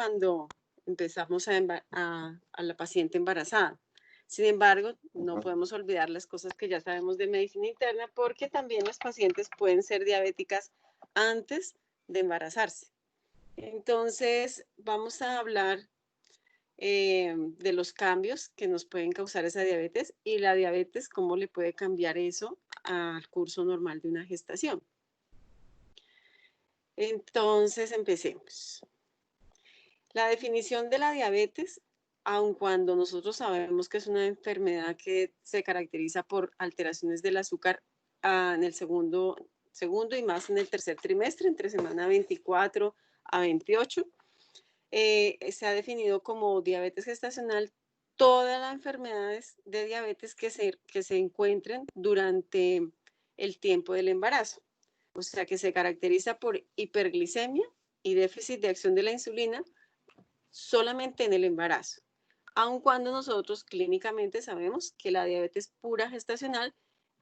cuando empezamos a la paciente embarazada. Sin embargo, no podemos olvidar las cosas que ya sabemos de medicina interna, porque también las pacientes pueden ser diabéticas antes de embarazarse. Entonces, vamos a hablar de los cambios que nos pueden causar esa diabetes y la diabetes, cómo le puede cambiar eso al curso normal de una gestación. Entonces, empecemos. La definición de la diabetes, aun cuando nosotros sabemos que es una enfermedad que se caracteriza por alteraciones del azúcar en el segundo y más en el tercer trimestre, entre semana 24 a 28, se ha definido como diabetes gestacional todas las enfermedades de diabetes que se encuentren durante el tiempo del embarazo. O sea, que se caracteriza por hiperglicemia y déficit de acción de la insulina solamente en el embarazo, aun cuando nosotros clínicamente sabemos que la diabetes pura gestacional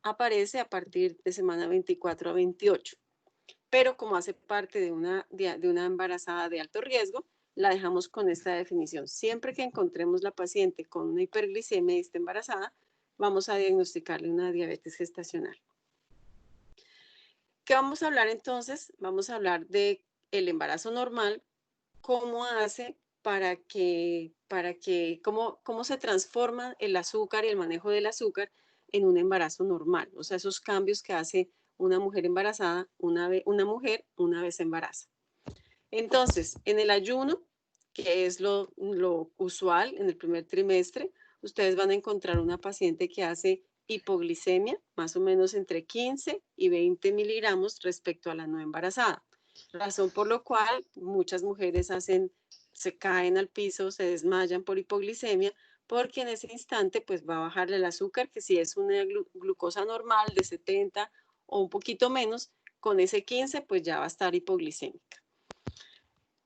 aparece a partir de semana 24 a 28. Pero como hace parte de una embarazada de alto riesgo, la dejamos con esta definición. Siempre que encontremos la paciente con una hiperglicemia y esté embarazada, vamos a diagnosticarle una diabetes gestacional. ¿Qué vamos a hablar entonces? Vamos a hablar del embarazo normal, cómo hace cómo se transforma el azúcar y el manejo del azúcar en un embarazo normal. O sea, esos cambios que hace una mujer embarazada, una mujer una vez se embaraza. Entonces, en el ayuno, que es lo usual en el primer trimestre, ustedes van a encontrar una paciente que hace hipoglicemia, más o menos entre 15 y 20 miligramos respecto a la no embarazada. Razón por la cual muchas mujeres se caen al piso, se desmayan por hipoglicemia, porque en ese instante pues va a bajarle el azúcar, que si es una glucosa normal de 70 o un poquito menos, con ese 15 pues ya va a estar hipoglicémica.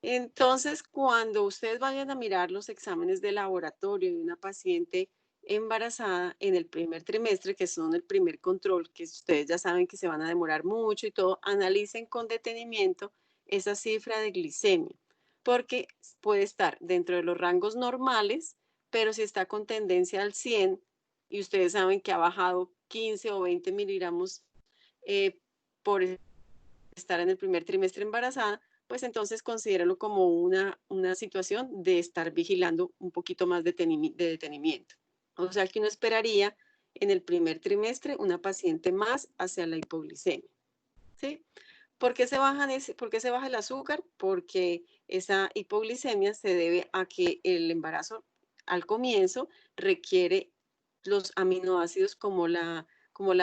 Entonces, cuando ustedes vayan a mirar los exámenes de laboratorio de una paciente embarazada en el primer trimestre, que son el primer control, que ustedes ya saben que se van a demorar mucho y todo, analicen con detenimiento esa cifra de glicemia, porque puede estar dentro de los rangos normales, pero si está con tendencia al 100 y ustedes saben que ha bajado 15 o 20 miligramos por estar en el primer trimestre embarazada, pues entonces considéralo como una situación de estar vigilando un poquito más de detenimiento. O sea que uno esperaría en el primer trimestre una paciente más hacia la hipoglicemia. ¿Sí? ¿Por qué se baja el azúcar? Porque esa hipoglicemia se debe a que el embarazo al comienzo requiere los aminoácidos como la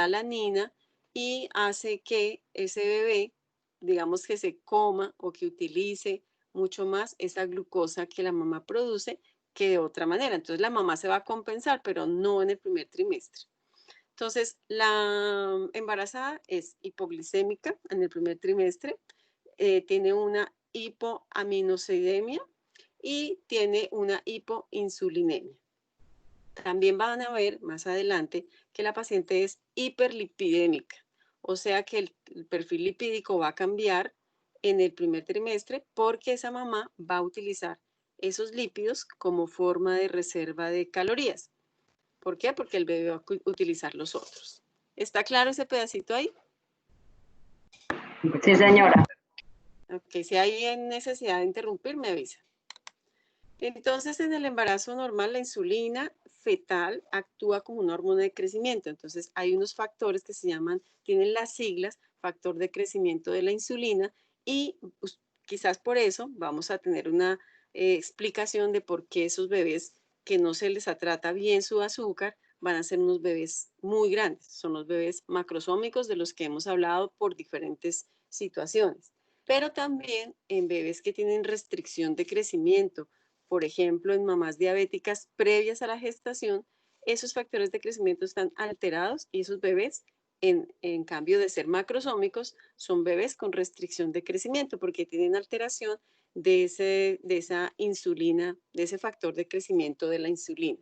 alanina y hace que ese bebé, digamos, que se coma o que utilice mucho más esa glucosa que la mamá produce que de otra manera. Entonces la mamá se va a compensar, pero no en el primer trimestre. Entonces, la embarazada es hipoglicémica en el primer trimestre, tiene una hipoaminocidemia y tiene una hipoinsulinemia. También van a ver más adelante que la paciente es hiperlipidémica, o sea que el perfil lipídico va a cambiar en el primer trimestre porque esa mamá va a utilizar esos lípidos como forma de reserva de calorías. ¿Por qué? Porque el bebé va a utilizar los otros. ¿Está claro ese pedacito ahí? Sí, señora. Ok, si hay necesidad de interrumpir, me avisa. Entonces, en el embarazo normal, la insulina fetal actúa como una hormona de crecimiento. Entonces, hay unos factores que se llaman, tienen las siglas, factor de crecimiento de la insulina, y pues, quizás por eso vamos a tener una explicación de por qué esos bebés que no se les trata bien su azúcar van a ser unos bebés muy grandes. Son los bebés macrosómicos de los que hemos hablado por diferentes situaciones. Pero también en bebés que tienen restricción de crecimiento, por ejemplo, en mamás diabéticas previas a la gestación, esos factores de crecimiento están alterados y esos bebés, en cambio de ser macrosómicos, son bebés con restricción de crecimiento porque tienen alteración de esa insulina, de ese factor de crecimiento de la insulina.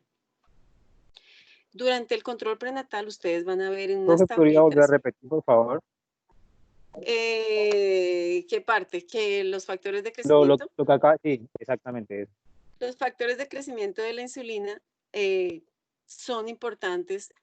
Durante el control prenatal, ustedes van a ver en unas ¿Podría volver a tablitas. repetir, por favor? ¿Qué parte? Que los factores de Lo crecimiento. que acaba, sí, exactamente. Eso. Los factores de crecimiento de la insulina son importantes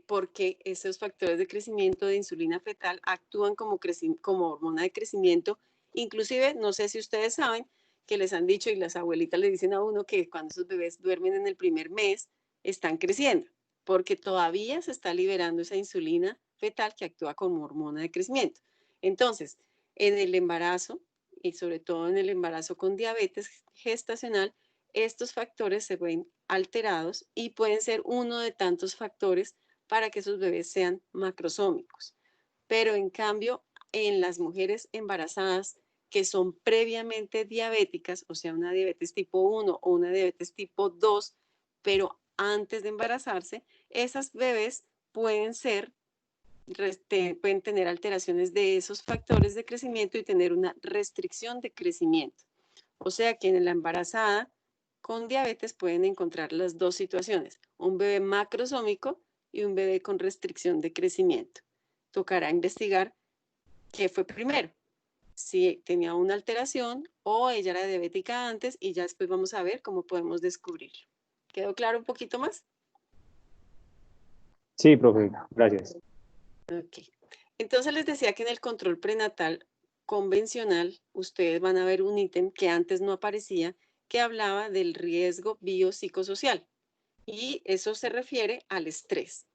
porque esos factores de crecimiento de insulina fetal actúan como hormona de crecimiento. Inclusive, no sé si ustedes saben que les han dicho y las abuelitas le dicen a uno que cuando esos bebés duermen en el primer mes están creciendo, porque todavía se está liberando esa insulina fetal que actúa como hormona de crecimiento. Entonces, en el embarazo y sobre todo en el embarazo con diabetes gestacional, estos factores se ven alterados y pueden ser uno de tantos factores para que esos bebés sean macrosómicos. Pero en cambio, en las mujeres embarazadas que son previamente diabéticas, o sea, una diabetes tipo 1 o una diabetes tipo 2, pero antes de embarazarse, esas bebés pueden ser pueden tener alteraciones de esos factores de crecimiento y tener una restricción de crecimiento. O sea que en la embarazada con diabetes pueden encontrar las dos situaciones, un bebé macrosómico y un bebé con restricción de crecimiento. Tocará investigar qué fue primero, si tenía una alteración o ella era diabética antes y ya después vamos a ver cómo podemos descubrirlo. ¿Quedó claro un poquito más? Sí, profe, gracias. Ok. Entonces les decía que en el control prenatal convencional ustedes van a ver un ítem que antes no aparecía, que hablaba del riesgo biopsicosocial y eso se refiere al estrés.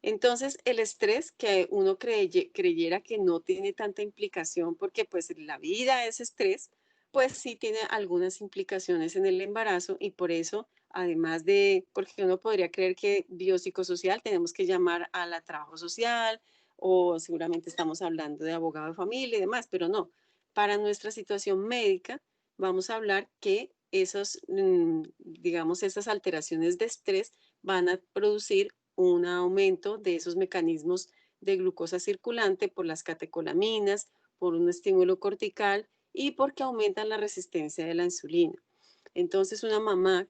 Entonces, el estrés que uno creyera que no tiene tanta implicación porque pues la vida es estrés, pues sí tiene algunas implicaciones en el embarazo y por eso, además de, porque uno podría creer que biopsicosocial tenemos que llamar a la trabajo social o seguramente estamos hablando de abogado de familia y demás, pero no. Para nuestra situación médica, vamos a hablar que esos, digamos, esas alteraciones de estrés van a producir un aumento de esos mecanismos de glucosa circulante por las catecolaminas, por un estímulo cortical y porque aumentan la resistencia de la insulina. Entonces, una mamá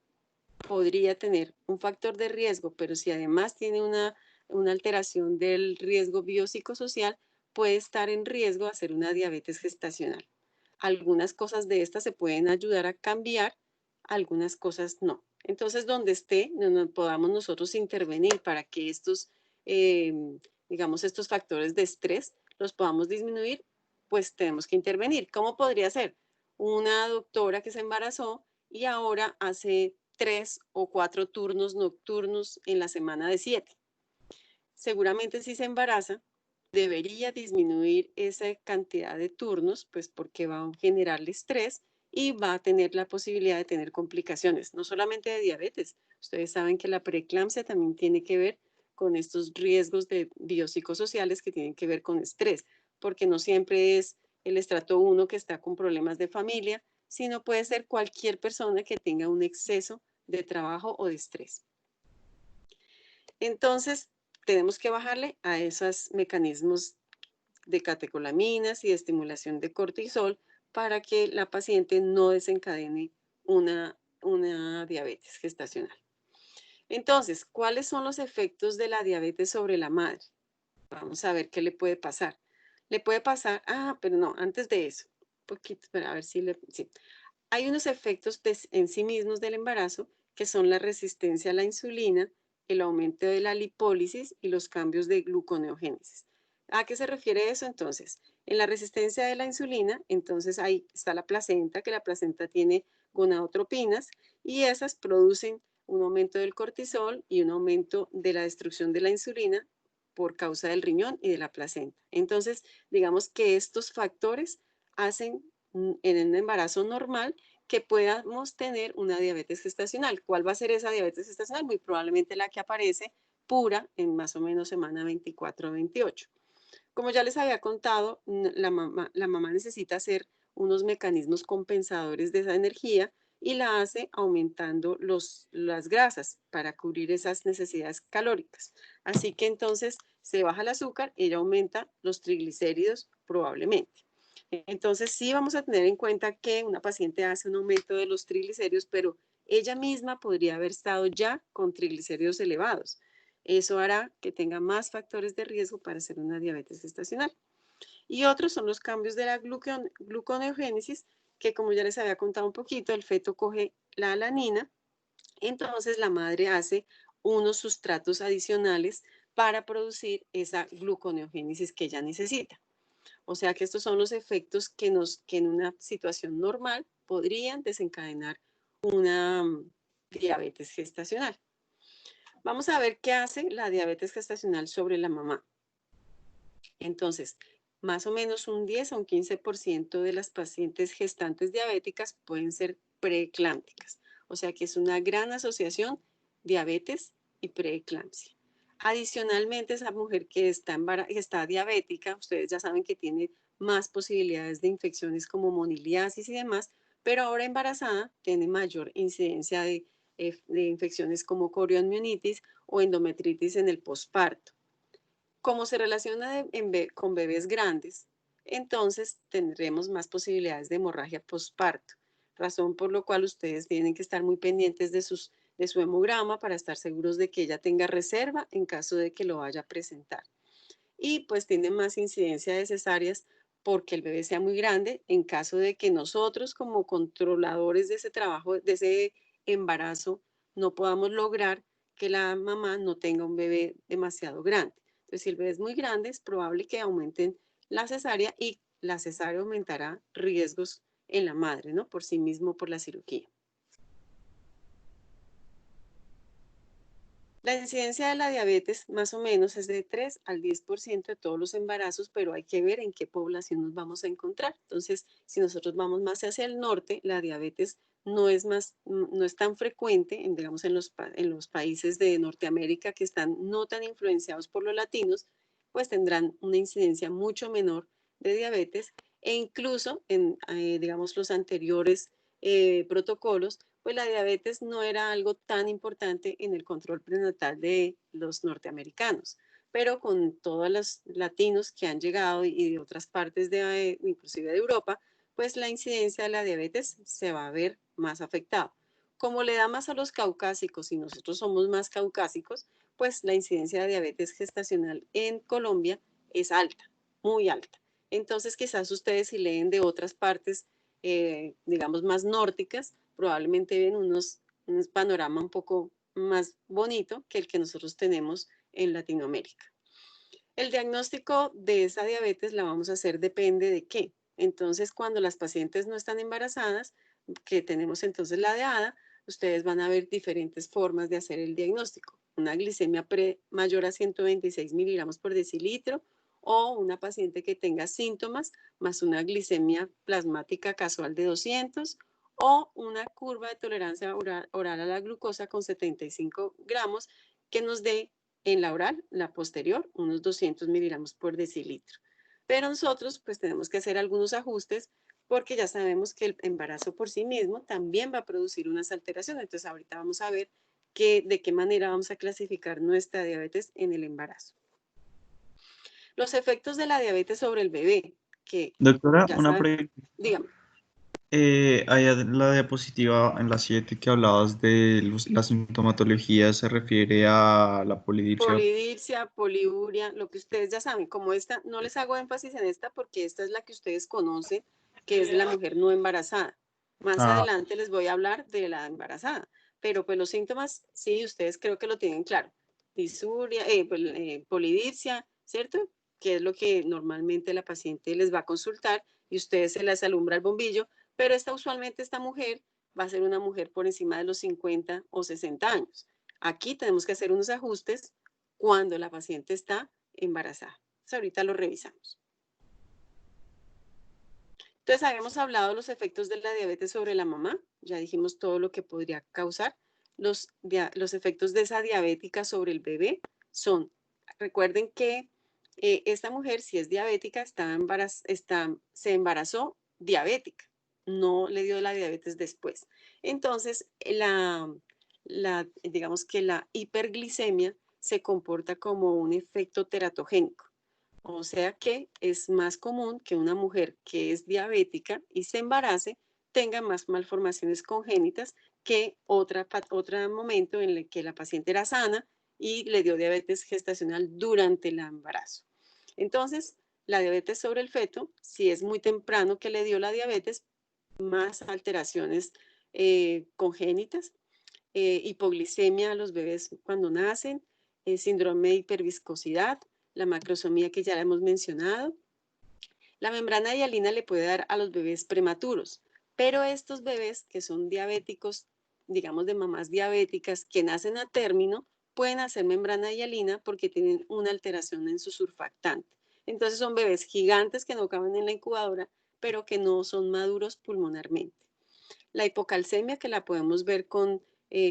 podría tener un factor de riesgo, pero si además tiene una alteración del riesgo biopsicosocial, puede estar en riesgo de hacer una diabetes gestacional. Algunas cosas de estas se pueden ayudar a cambiar, algunas cosas no. Entonces, donde esté, podamos nosotros intervenir para que estos, eh, digamos, estos factores de estrés los podamos disminuir, pues tenemos que intervenir. ¿Cómo podría ser? Una doctora que se embarazó y ahora hace 3 o 4 turnos nocturnos en la semana de 7. Seguramente si se embaraza, debería disminuir esa cantidad de turnos, pues porque va a generarle estrés y va a tener la posibilidad de tener complicaciones, no solamente de diabetes. Ustedes saben que la preeclampsia también tiene que ver con estos riesgos de biopsicosociales que tienen que ver con estrés, porque no siempre es el estrato 1 que está con problemas de familia, sino puede ser cualquier persona que tenga un exceso de trabajo o de estrés. Entonces, tenemos que bajarle a esos mecanismos de catecolaminas y de estimulación de cortisol para que la paciente no desencadene una diabetes gestacional. Entonces, ¿cuáles son los efectos de la diabetes sobre la madre? Vamos a ver qué le puede pasar. Le puede pasar, pero no, antes de eso, un poquito, a ver si sí. Hay unos efectos en sí mismos del embarazo que son la resistencia a la insulina, el aumento de la lipólisis y los cambios de gluconeogénesis. ¿A qué se refiere eso entonces? En la resistencia de la insulina, entonces ahí está la placenta, que la placenta tiene gonadotropinas y esas producen un aumento del cortisol y un aumento de la destrucción de la insulina por causa del riñón y de la placenta. Entonces, digamos que estos factores hacen en un embarazo normal que podamos tener una diabetes gestacional. ¿Cuál va a ser esa diabetes gestacional? Muy probablemente la que aparece pura en más o menos semana 24 o 28. Como ya les había contado, la mamá necesita hacer unos mecanismos compensadores de esa energía y la hace aumentando las grasas para cubrir esas necesidades calóricas. Así que entonces se baja el azúcar y ella aumenta los triglicéridos probablemente. Entonces sí vamos a tener en cuenta que una paciente hace un aumento de los triglicéridos, pero ella misma podría haber estado ya con triglicéridos elevados. Eso hará que tenga más factores de riesgo para hacer una diabetes gestacional. Y otros son los cambios de la gluconeogénesis, que como ya les había contado un poquito, el feto coge la alanina, entonces la madre hace unos sustratos adicionales para producir esa gluconeogénesis que ella necesita. O sea que estos son los efectos que en una situación normal podrían desencadenar una diabetes gestacional. Vamos a ver qué hace la diabetes gestacional sobre la mamá. Entonces, más o menos un 10 a un 15% de las pacientes gestantes diabéticas pueden ser preeclámpticas. O sea que es una gran asociación diabetes y preeclampsia. Adicionalmente, esa mujer que está diabética, ustedes ya saben que tiene más posibilidades de infecciones como moniliasis y demás, pero ahora embarazada tiene mayor incidencia de infecciones como coriomionitis o endometritis en el posparto. Como se relaciona con bebés grandes, entonces tendremos más posibilidades de hemorragia postparto, razón por lo cual ustedes tienen que estar muy pendientes de su hemograma para estar seguros de que ella tenga reserva en caso de que lo vaya a presentar. Y pues tiene más incidencia de cesáreas porque el bebé sea muy grande en caso de que nosotros como controladores de ese trabajo, de ese embarazo, no podamos lograr que la mamá no tenga un bebé demasiado grande. Entonces, si el bebé es muy grande, es probable que aumenten la cesárea y la cesárea aumentará riesgos en la madre, ¿no? Por sí mismo, por la cirugía. La incidencia de la diabetes más o menos es de 3 al 10% de todos los embarazos, pero hay que ver en qué población nos vamos a encontrar. Entonces, si nosotros vamos más hacia el norte, la diabetes no es tan frecuente, digamos, en los países de Norteamérica que están no tan influenciados por los latinos, pues tendrán una incidencia mucho menor de diabetes e incluso digamos, los anteriores protocolos, pues la diabetes no era algo tan importante en el control prenatal de los norteamericanos. Pero con todos los latinos que han llegado y de otras partes, inclusive de Europa, pues la incidencia de la diabetes se va a ver más afectada. Como le da más a los caucásicos y nosotros somos más caucásicos, pues la incidencia de diabetes gestacional en Colombia es alta, muy alta. Entonces quizás ustedes si leen de otras partes, digamos, más nórdicas, probablemente ven un panorama un poco más bonito que el que nosotros tenemos en Latinoamérica. El diagnóstico de esa diabetes la vamos a hacer depende de qué. Entonces, cuando las pacientes no están embarazadas, que tenemos entonces la DEADA, ustedes van a ver diferentes formas de hacer el diagnóstico. Una glicemia mayor a 126 miligramos por decilitro o una paciente que tenga síntomas más una glicemia plasmática casual de 200 o una curva de tolerancia oral a la glucosa con 75 gramos que nos dé en la oral, la posterior, unos 200 miligramos por decilitro. Pero nosotros pues tenemos que hacer algunos ajustes porque ya sabemos que el embarazo por sí mismo también va a producir unas alteraciones. Entonces ahorita vamos a ver de qué manera vamos a clasificar nuestra diabetes en el embarazo. Los efectos de la diabetes sobre el bebé, que Doctora, ya una saben, pregunta. dígame. Ahí en la diapositiva, en la 7 que hablabas de la sintomatología, se refiere a la polidipsia. Polidipsia, poliuria, lo que ustedes ya saben, como esta, no les hago énfasis en esta porque esta es la que ustedes conocen, que es de la mujer no embarazada. Más Ah, adelante les voy a hablar de la embarazada, pero pues los síntomas, sí, ustedes creo que lo tienen claro. Disuria, polidipsia, ¿cierto? Que es lo que normalmente la paciente les va a consultar y ustedes se les alumbra el bombillo, pero usualmente esta mujer va a ser una mujer por encima de los 50 o 60 años. Aquí tenemos que hacer unos ajustes cuando la paciente está embarazada. Entonces, ahorita lo revisamos. Entonces, habíamos hablado de los efectos de la diabetes sobre la mamá. Ya dijimos todo lo que podría causar. Los efectos de esa diabética sobre el bebé son, recuerden que esta mujer, si es diabética, se embarazó diabética. No le dio la diabetes después. Entonces, digamos que la hiperglicemia se comporta como un efecto teratogénico. O sea que es más común que una mujer que es diabética y se embarace tenga más malformaciones congénitas que otro momento en el que la paciente era sana y le dio diabetes gestacional durante el embarazo. Entonces, la diabetes sobre el feto, si es muy temprano que le dio la diabetes, más alteraciones congénitas, hipoglicemia a los bebés cuando nacen, síndrome de hiperviscosidad, la macrosomía que ya la hemos mencionado. La membrana de hialina le puede dar a los bebés prematuros, pero estos bebés que son diabéticos, digamos de mamás diabéticas, que nacen a término, pueden hacer membrana de hialina porque tienen una alteración en su surfactante. Entonces son bebés gigantes que no caben en la incubadora, pero que no son maduros pulmonarmente. La hipocalcemia, que la podemos ver con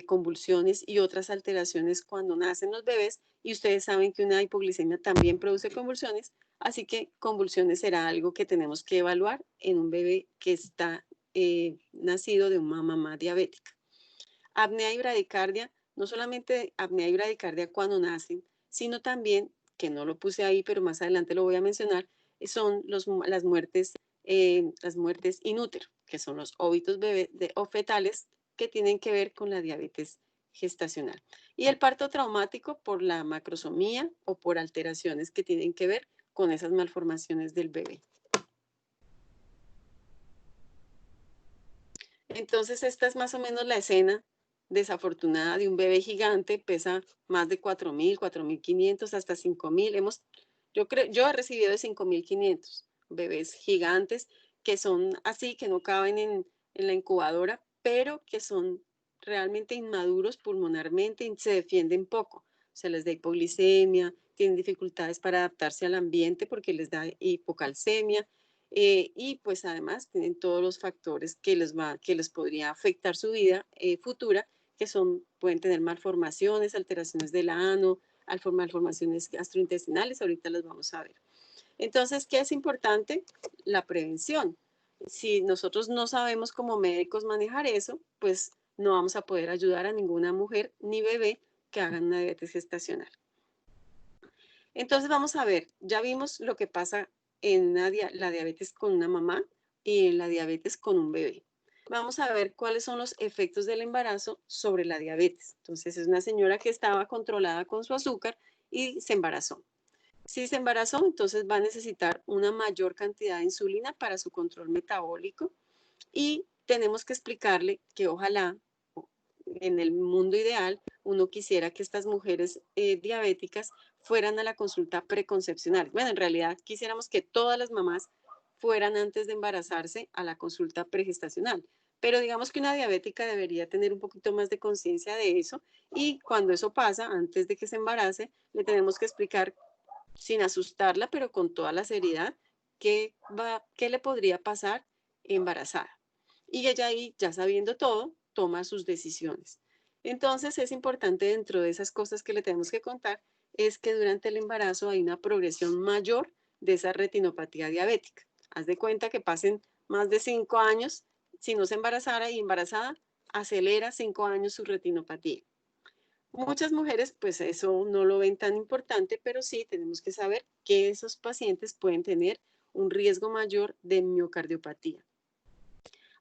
convulsiones y otras alteraciones cuando nacen los bebés, y ustedes saben que una hipoglicemia también produce convulsiones, así que convulsiones será algo que tenemos que evaluar en un bebé que está nacido de una mamá diabética. Apnea y bradicardia, no solamente apnea y bradicardia cuando nacen, sino también, que no lo puse ahí, pero más adelante lo voy a mencionar, son las muertes in útero, que son los óbitos o fetales que tienen que ver con la diabetes gestacional. Y el parto traumático por la macrosomía o por alteraciones que tienen que ver con esas malformaciones del bebé. Entonces, esta es más o menos la escena desafortunada de un bebé gigante, pesa más de 4.000, 4.500, hasta 5.000. Yo he recibido de 5.500 bebés gigantes que son así, que no caben en la incubadora, pero que son realmente inmaduros pulmonarmente y se defienden poco. Se les da hipoglicemia, tienen dificultades para adaptarse al ambiente porque les da hipocalcemia. Y pues además tienen todos los factores que les podría afectar su vida futura, que pueden tener malformaciones, alteraciones del ano, malformaciones gastrointestinales, ahorita las vamos a ver. Entonces, ¿qué es importante? La prevención. Si nosotros no sabemos como médicos manejar eso, pues no vamos a poder ayudar a ninguna mujer ni bebé que hagan una diabetes gestacional. Entonces vamos a ver, ya vimos lo que pasa en la diabetes con una mamá y en la diabetes con un bebé. Vamos a ver cuáles son los efectos del embarazo sobre la diabetes. Entonces es una señora que estaba controlada con su azúcar y se embarazó. Si se embarazó, entonces va a necesitar una mayor cantidad de insulina para su control metabólico y tenemos que explicarle que ojalá en el mundo ideal uno quisiera que estas mujeres diabéticas fueran a la consulta preconcepcional. Bueno, en realidad quisiéramos que todas las mamás fueran antes de embarazarse a la consulta pregestacional. Pero digamos que una diabética debería tener un poquito más de conciencia de eso y cuando eso pasa, antes de que se embarace, le tenemos que explicar sin asustarla, pero con toda la seriedad, qué le podría pasar embarazada. Y ella ahí, ya sabiendo todo, toma sus decisiones. Entonces es importante dentro de esas cosas que le tenemos que contar, es que durante el embarazo hay una progresión mayor de esa retinopatía diabética. Haz de cuenta que pasen más de 5 años, si no se embarazara y embarazada, acelera 5 años su retinopatía. Muchas mujeres pues eso no lo ven tan importante, pero sí tenemos que saber que esos pacientes pueden tener un riesgo mayor de miocardiopatía.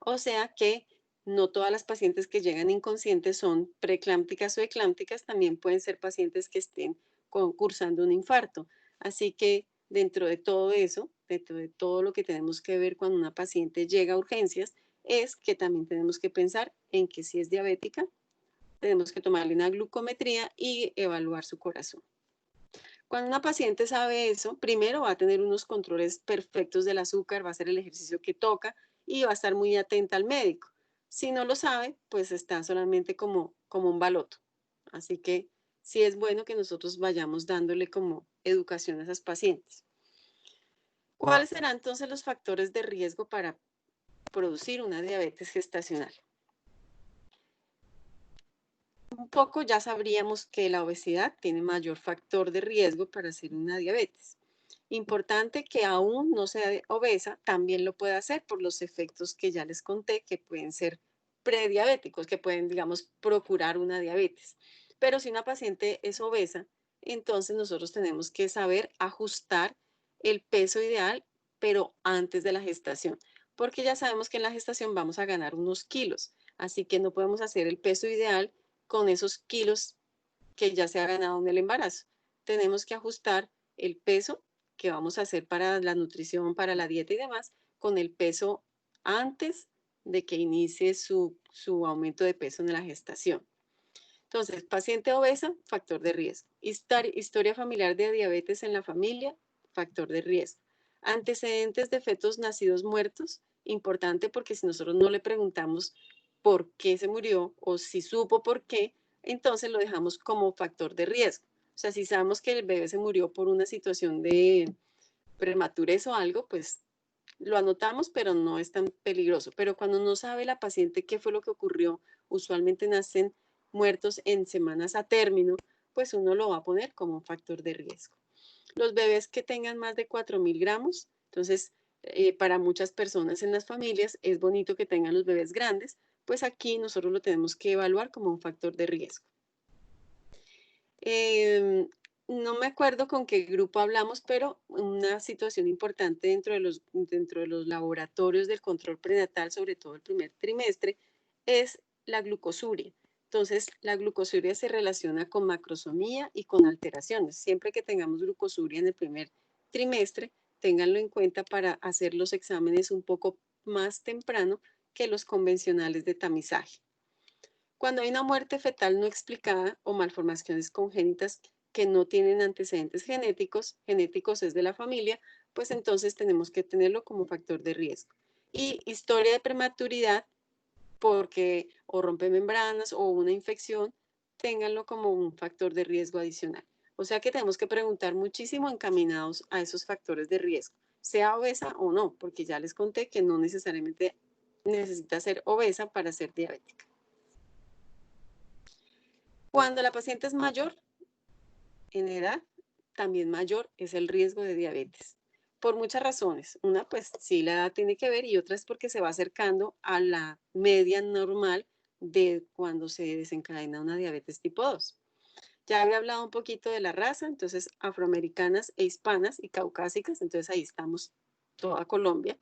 O sea que no todas las pacientes que llegan inconscientes son preeclámpticas o eclámpticas, también pueden ser pacientes que estén cursando un infarto. Así que dentro de todo eso, dentro de todo lo que tenemos que ver cuando una paciente llega a urgencias, es que también tenemos que pensar en que si es diabética, tenemos que tomarle una glucometría y evaluar su corazón. Cuando una paciente sabe eso, primero va a tener unos controles perfectos del azúcar, va a hacer el ejercicio que toca y va a estar muy atenta al médico. Si no lo sabe, pues está solamente como un baloto. Así que sí es bueno que nosotros vayamos dándole como educación a esas pacientes. ¿Cuáles serán entonces los factores de riesgo para producir una diabetes gestacional? Un poco ya sabríamos que la obesidad tiene mayor factor de riesgo para hacer una diabetes. Importante que aún no sea obesa, también lo puede hacer por los efectos que ya les conté, que pueden ser prediabéticos, que pueden, digamos, procurar una diabetes. Pero si una paciente es obesa, entonces nosotros tenemos que saber ajustar el peso ideal, pero antes de la gestación, porque ya sabemos que en la gestación vamos a ganar unos kilos, así que no podemos hacer el peso ideal con esos kilos que ya se ha ganado en el embarazo. Tenemos que ajustar el peso que vamos a hacer para la nutrición, para la dieta y demás, con el peso antes de que inicie su aumento de peso en la gestación. Entonces, paciente obesa, factor de riesgo. Historia familiar de diabetes en la familia, factor de riesgo. Antecedentes de fetos nacidos muertos, importante porque si nosotros no le preguntamos por qué se murió o si supo por qué, entonces lo dejamos como factor de riesgo. O sea, si sabemos que el bebé se murió por una situación de prematurez o algo, pues lo anotamos, pero no es tan peligroso. Pero cuando no sabe la paciente qué fue lo que ocurrió, usualmente nacen muertos en semanas a término, pues uno lo va a poner como un factor de riesgo. Los bebés que tengan más de 4.000 gramos, entonces para muchas personas en las familias es bonito que tengan los bebés grandes, pues aquí nosotros lo tenemos que evaluar como un factor de riesgo. No me acuerdo con qué grupo hablamos, pero una situación importante dentro de los laboratorios del control prenatal, sobre todo el primer trimestre, es la glucosuria. Entonces, la glucosuria se relaciona con macrosomía y con alteraciones. Siempre que tengamos glucosuria en el primer trimestre, ténganlo en cuenta para hacer los exámenes un poco más temprano que los convencionales de tamizaje. Cuando hay una muerte fetal no explicada o malformaciones congénitas que no tienen antecedentes genéticos es de la familia, pues entonces tenemos que tenerlo como factor de riesgo. Y historia de prematuridad, porque o rompe membranas o una infección, ténganlo como un factor de riesgo adicional. O sea que tenemos que preguntar muchísimo encaminados a esos factores de riesgo, sea obesa o no, porque ya les conté que no necesariamente necesita ser obesa para ser diabética. Cuando la paciente es mayor en edad, también mayor es el riesgo de diabetes. Por muchas razones. Una, pues sí, la edad tiene que ver y otra es porque se va acercando a la media normal de cuando se desencadena una diabetes tipo 2. Ya había hablado un poquito de la raza, entonces afroamericanas e hispanas y caucásicas, entonces ahí estamos toda Colombia.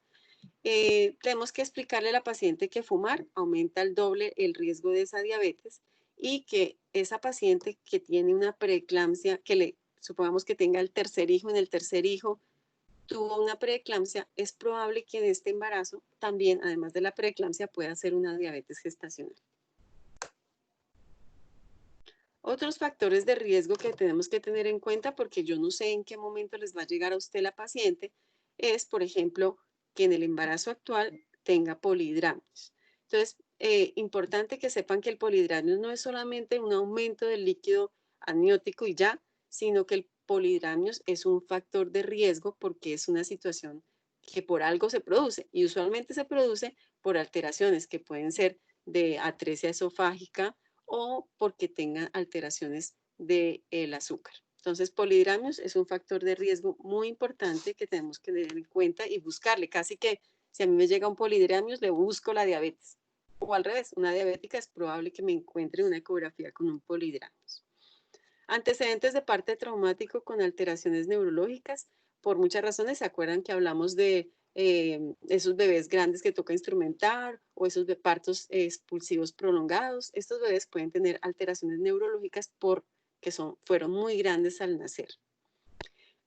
Tenemos que explicarle a la paciente que fumar aumenta el doble el riesgo de esa diabetes y que esa paciente que tiene una preeclampsia, supongamos que tenga el tercer hijo, en el tercer hijo tuvo una preeclampsia, es probable que en este embarazo también, además de la preeclampsia, pueda ser una diabetes gestacional. Otros factores de riesgo que tenemos que tener en cuenta, porque yo no sé en qué momento les va a llegar a usted la paciente, es, por ejemplo, que en el embarazo actual tenga polihidramnios. Entonces, importante que sepan que el polihidramnios no es solamente un aumento del líquido amniótico y ya, sino que el polihidramnios es un factor de riesgo porque es una situación que por algo se produce y usualmente se produce por alteraciones que pueden ser de atresia esofágica, o porque tengan alteraciones del azúcar. Entonces, polihidramnios es un factor de riesgo muy importante que tenemos que tener en cuenta y buscarle. Casi que si a mí me llega un polihidramnios, le busco la diabetes. O al revés, una diabética es probable que me encuentre una ecografía con un polihidramnios. Antecedentes de parte traumático con alteraciones neurológicas. Por muchas razones, ¿se acuerdan que hablamos de esos bebés grandes que toca instrumentar o esos de partos expulsivos prolongados? Estos bebés pueden tener alteraciones neurológicas porque fueron muy grandes al nacer.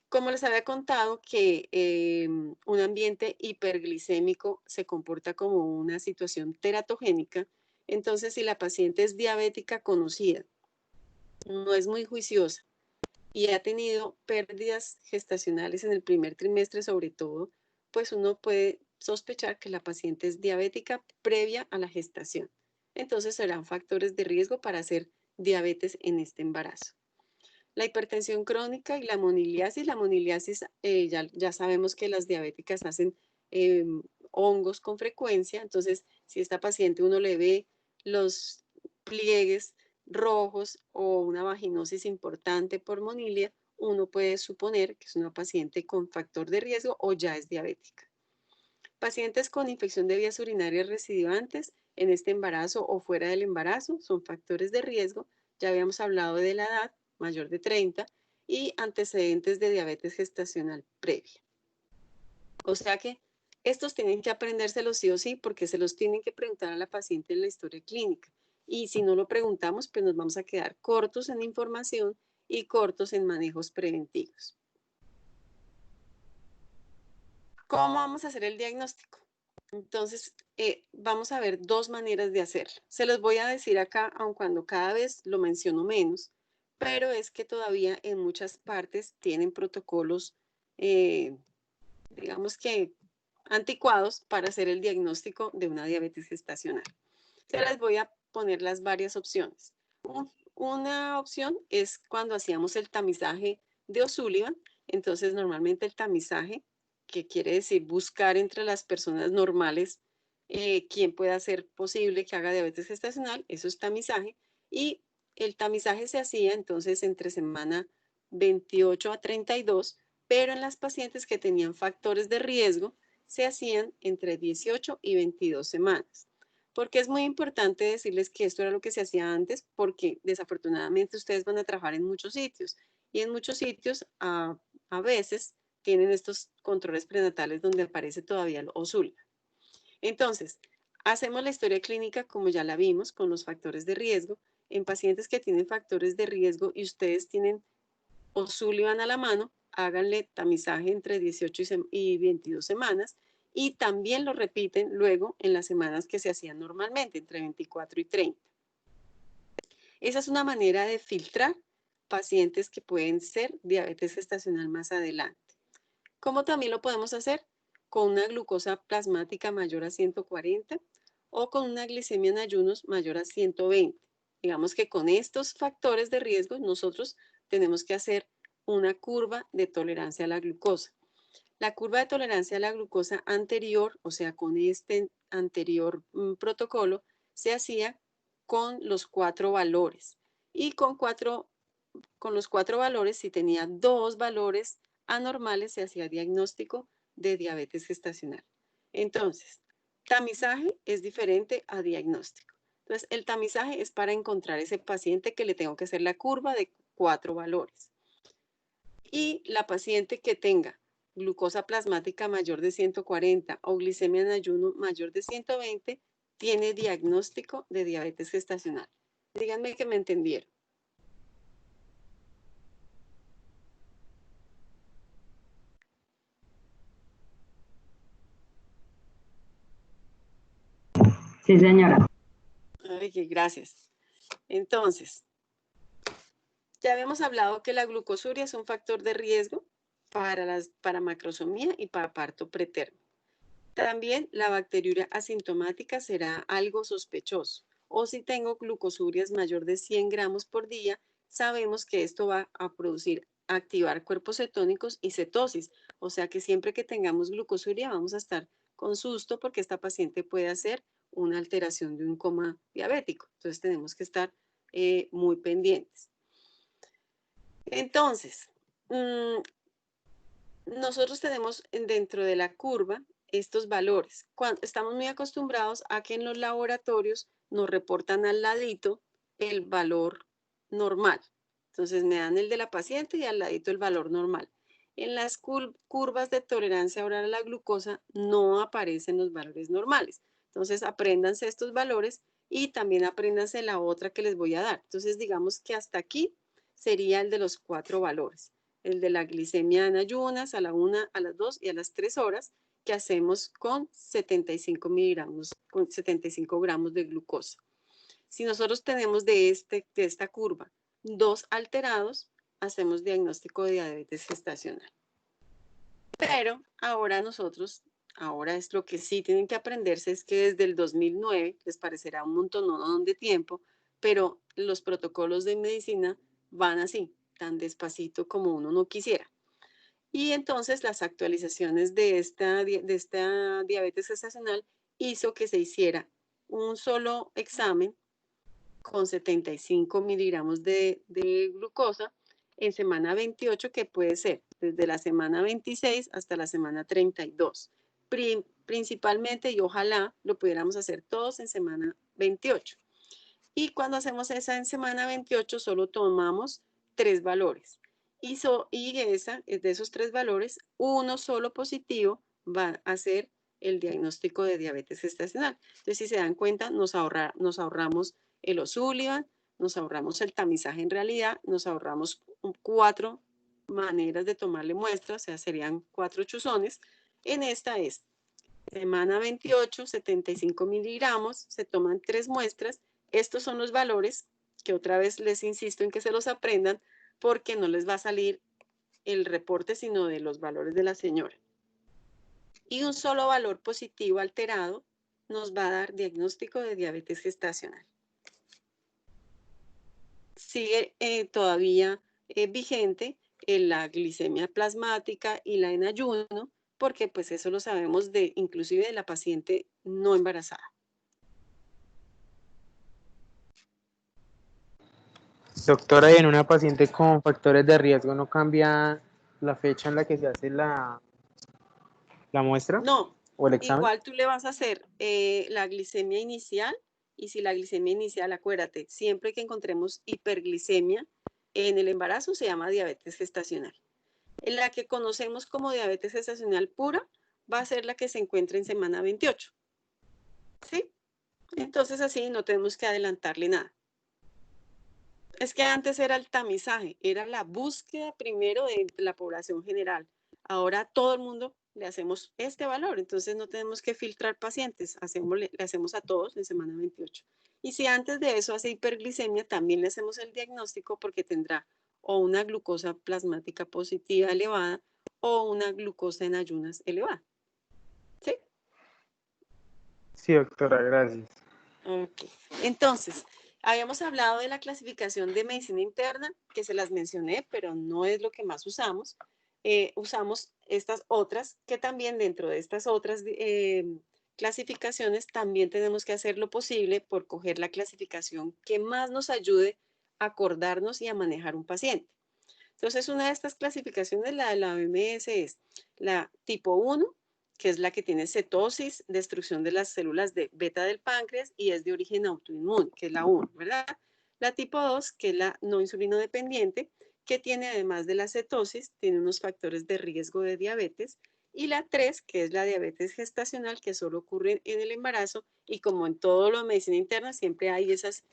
Como les había contado que un ambiente hiperglicémico se comporta como una situación teratogénica, entonces si la paciente es diabética conocida, no es muy juiciosa y ha tenido pérdidas gestacionales en el primer trimestre sobre todo, pues uno puede sospechar que la paciente es diabética previa a la gestación. Entonces serán factores de riesgo para hacer diabetes en este embarazo. La hipertensión crónica y la moniliasis ya sabemos que las diabéticas hacen hongos con frecuencia, entonces si esta paciente uno le ve los pliegues rojos o una vaginosis importante por monilia, uno puede suponer que es una paciente con factor de riesgo o ya es diabética. Pacientes con infección de vías urinarias recidivantes en este embarazo o fuera del embarazo son factores de riesgo. Ya habíamos hablado de la edad, mayor de 30, y antecedentes de diabetes gestacional previa. O sea que estos tienen que aprendérselos sí o sí porque se los tienen que preguntar a la paciente en la historia clínica. Y si no lo preguntamos, pues nos vamos a quedar cortos en información y cortos en manejos preventivos. ¿Cómo vamos a hacer el diagnóstico? Entonces, vamos a ver dos maneras de hacerlo. Se los voy a decir acá, aun cuando cada vez lo menciono menos, pero es que todavía en muchas partes tienen protocolos, digamos que anticuados para hacer el diagnóstico de una diabetes gestacional. Se les voy a poner las varias opciones. Una opción es cuando hacíamos el tamizaje de O'Sullivan. Entonces, normalmente el tamizaje, que quiere decir buscar entre las personas normales quién puede hacer posible que haga diabetes gestacional, eso es tamizaje. Y el tamizaje se hacía entonces entre semana 28 a 32, pero en las pacientes que tenían factores de riesgo se hacían entre 18 y 22 semanas. Porque es muy importante decirles que esto era lo que se hacía antes, porque desafortunadamente ustedes van a trabajar en muchos sitios y en muchos sitios a veces tienen estos controles prenatales donde aparece todavía el O'Sullivan. Entonces, hacemos la historia clínica como ya la vimos con los factores de riesgo. En pacientes que tienen factores de riesgo y ustedes tienen O'Sullivan a la mano, háganle tamizaje entre 18 y 22 semanas y también lo repiten luego en las semanas que se hacían normalmente, entre 24 y 30. Esa es una manera de filtrar pacientes que pueden ser diabetes gestacional más adelante. ¿Cómo también lo podemos hacer? Con una glucosa plasmática mayor a 140 o con una glicemia en ayunos mayor a 120. Digamos que con estos factores de riesgo nosotros tenemos que hacer una curva de tolerancia a la glucosa. La curva de tolerancia a la glucosa anterior, o sea, con este anterior protocolo, se hacía con los 4 valores. Y con los 4 valores, si tenía 2 valores anormales, se hacía diagnóstico de diabetes gestacional. Entonces, tamizaje es diferente a diagnóstico. Entonces, el tamizaje es para encontrar ese paciente que le tengo que hacer la curva de 4 valores. Y la paciente que tenga glucosa plasmática mayor de 140 o glicemia en ayuno mayor de 120 tiene diagnóstico de diabetes gestacional. Díganme que me entendieron. Sí, señora. Ay, gracias. Entonces, ya habíamos hablado que la glucosuria es un factor de riesgo para macrosomía y para parto pretermo. También la bacteriuria asintomática será algo sospechoso. O si tengo glucosurias mayor de 100 gramos por día, sabemos que esto va a activar cuerpos cetónicos y cetosis. O sea que siempre que tengamos glucosuria vamos a estar con susto porque esta paciente puede hacer una alteración de un coma diabético. Entonces tenemos que estar muy pendientes. Entonces, nosotros tenemos dentro de la curva estos valores. Estamos muy acostumbrados a que en los laboratorios nos reportan al ladito el valor normal. Entonces me dan el de la paciente y al ladito el valor normal. En las curvas de tolerancia oral a la glucosa no aparecen los valores normales. Entonces apréndanse estos valores y también apréndanse la otra que les voy a dar. Entonces digamos que hasta aquí sería el de los 4 valores. El de la glicemia en ayunas a la 1, a las 2 y a las 3 horas, que hacemos con 75 miligramos, con 75 gramos de glucosa. Si nosotros tenemos de esta curva 2 alterados, hacemos diagnóstico de diabetes gestacional. Pero ahora es lo que sí tienen que aprenderse, es que desde el 2009, les parecerá un montón de tiempo, pero los protocolos de medicina van así, tan despacito como uno no quisiera. Y entonces las actualizaciones de esta diabetes gestacional hizo que se hiciera un solo examen con 75 miligramos de glucosa en semana 28, que puede ser desde la semana 26 hasta la semana 32. Principalmente, y ojalá lo pudiéramos hacer todos en semana 28. Y cuando hacemos esa en semana 28, solo tomamos 3 valores. Y de esos 3 valores, uno solo positivo va a ser el diagnóstico de diabetes gestacional. Entonces, si se dan cuenta, nos ahorramos el O'Sullivan, nos ahorramos el tamizaje en realidad, nos ahorramos 4 maneras de tomarle muestras, o sea, serían 4 chuzones. En esta es semana 28, 75 miligramos, se toman 3 muestras. Estos son los valores que otra vez les insisto en que se los aprendan porque no les va a salir el reporte sino de los valores de la señora. Y un solo valor positivo alterado nos va a dar diagnóstico de diabetes gestacional. Sigue todavía vigente la glicemia plasmática y la en ayuno, porque pues eso lo sabemos inclusive de la paciente no embarazada. Doctora, y en una paciente con factores de riesgo no cambia la fecha en la que se hace la muestra No, o el examen. igual tú le vas a hacer la glicemia inicial, y si la glicemia inicial, acuérdate, siempre que encontremos hiperglicemia en el embarazo se llama diabetes gestacional. En la que conocemos como diabetes gestacional pura va a ser la que se encuentra en semana 28. ¿Sí? Entonces así no tenemos que adelantarle nada. Es que antes era el tamizaje, era la búsqueda primero de la población general. Ahora todo el mundo le hacemos este valor, entonces no tenemos que filtrar pacientes, le hacemos a todos en semana 28. Y si antes de eso hace hiperglicemia, también le hacemos el diagnóstico porque tendrá o una glucosa plasmática positiva elevada o una glucosa en ayunas elevada. ¿Sí? Sí, doctora, gracias. Ok. Entonces, habíamos hablado de la clasificación de medicina interna, que se las mencioné, pero no es lo que más usamos. Usamos estas otras, que también dentro de estas otras clasificaciones también tenemos que hacer lo posible por coger la clasificación que más nos ayude a acordarnos y a manejar un paciente. Entonces, una de estas clasificaciones, la de la OMS, es la tipo 1, que es la que tiene cetosis, destrucción de las células de beta del páncreas y es de origen autoinmune, que es la 1, ¿verdad? La tipo 2, que es la no insulino dependiente, que tiene además de la cetosis, tiene unos factores de riesgo de diabetes, y la 3, que es la diabetes gestacional, que solo ocurre en el embarazo, y como en todo lo de medicina interna, siempre hay esas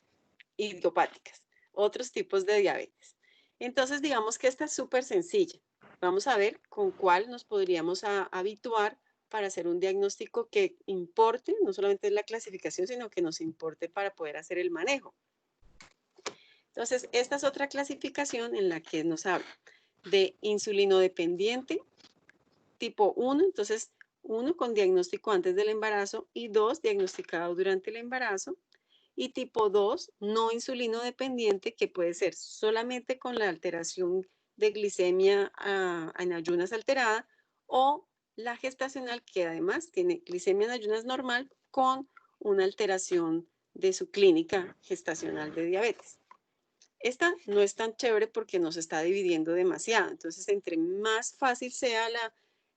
idiopáticas, otros tipos de diabetes. Entonces, digamos que esta es súper sencilla. Vamos a ver con cuál nos podríamos habituar para hacer un diagnóstico que importe, no solamente la clasificación, sino que nos importe para poder hacer el manejo. Entonces, esta es otra clasificación en la que nos habla de insulino dependiente, tipo 1, entonces 1 con diagnóstico antes del embarazo y 2 diagnosticado durante el embarazo. Y tipo 2, no insulino dependiente, que puede ser solamente con la alteración de glicemia en ayunas alterada, o la gestacional, que además tiene glicemia en ayunas normal con una alteración de su clínica gestacional de diabetes. Esta no es tan chévere porque nos está dividiendo demasiado. Entonces, entre más fácil sea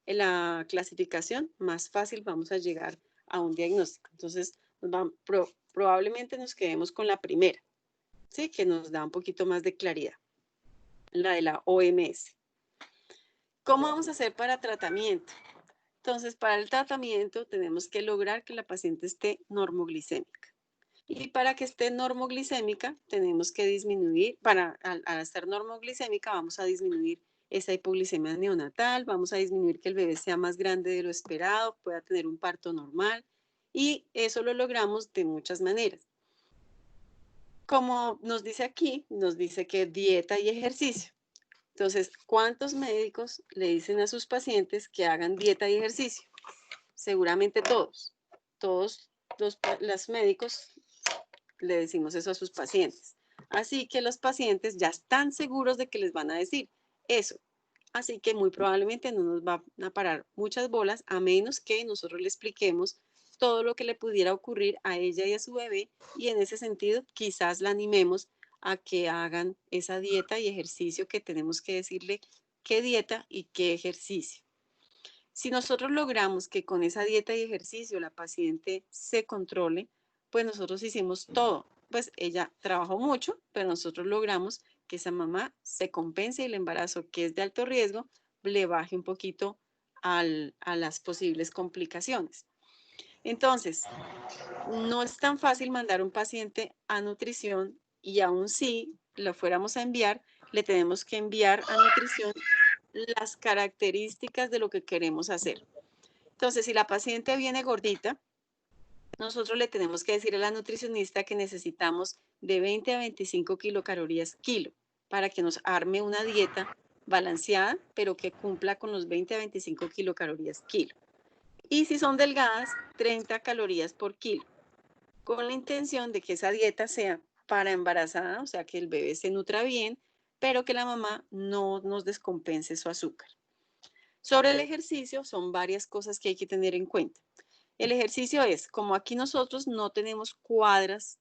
la clasificación, más fácil vamos a llegar a un diagnóstico. Entonces, probablemente nos quedemos con la primera, ¿sí? Que nos da un poquito más de claridad, la de la OMS. ¿Cómo vamos a hacer para tratamiento? Entonces, para el tratamiento tenemos que lograr que la paciente esté normoglicémica. Y para que esté normoglicémica, tenemos que disminuir, al estar normoglicémica, vamos a disminuir esa hipoglicemia neonatal, vamos a disminuir que el bebé sea más grande de lo esperado, pueda tener un parto normal, y eso lo logramos de muchas maneras. Como nos dice aquí, nos dice que dieta y ejercicio. Entonces, ¿cuántos médicos le dicen a sus pacientes que hagan dieta y ejercicio? Seguramente todos. Todos los médicos le decimos eso a sus pacientes. Así que los pacientes ya están seguros de que les van a decir eso. Así que muy probablemente no nos van a parar muchas bolas a menos que nosotros le expliquemos todo lo que le pudiera ocurrir a ella y a su bebé, y en ese sentido quizás la animemos a que hagan esa dieta y ejercicio que tenemos que decirle qué dieta y qué ejercicio. Si nosotros logramos que con esa dieta y ejercicio la paciente se controle, pues nosotros hicimos todo. Pues ella trabajó mucho, pero nosotros logramos que esa mamá se compense y el embarazo, que es de alto riesgo, le baje un poquito a las posibles complicaciones. Entonces, no es tan fácil mandar un paciente a nutrición, y aún si lo fuéramos a enviar, le tenemos que enviar a nutrición las características de lo que queremos hacer. Entonces, si la paciente viene gordita, nosotros le tenemos que decir a la nutricionista que necesitamos de 20 a 25 kilocalorías kilo para que nos arme una dieta balanceada, pero que cumpla con los 20 a 25 kilocalorías kilo. Y si son delgadas, 30 calorías por kilo, con la intención de que esa dieta sea para embarazada, o sea, que el bebé se nutra bien, pero que la mamá no nos descompense su azúcar. Sobre el ejercicio, son varias cosas que hay que tener en cuenta. El ejercicio es, como aquí nosotros no tenemos cuadras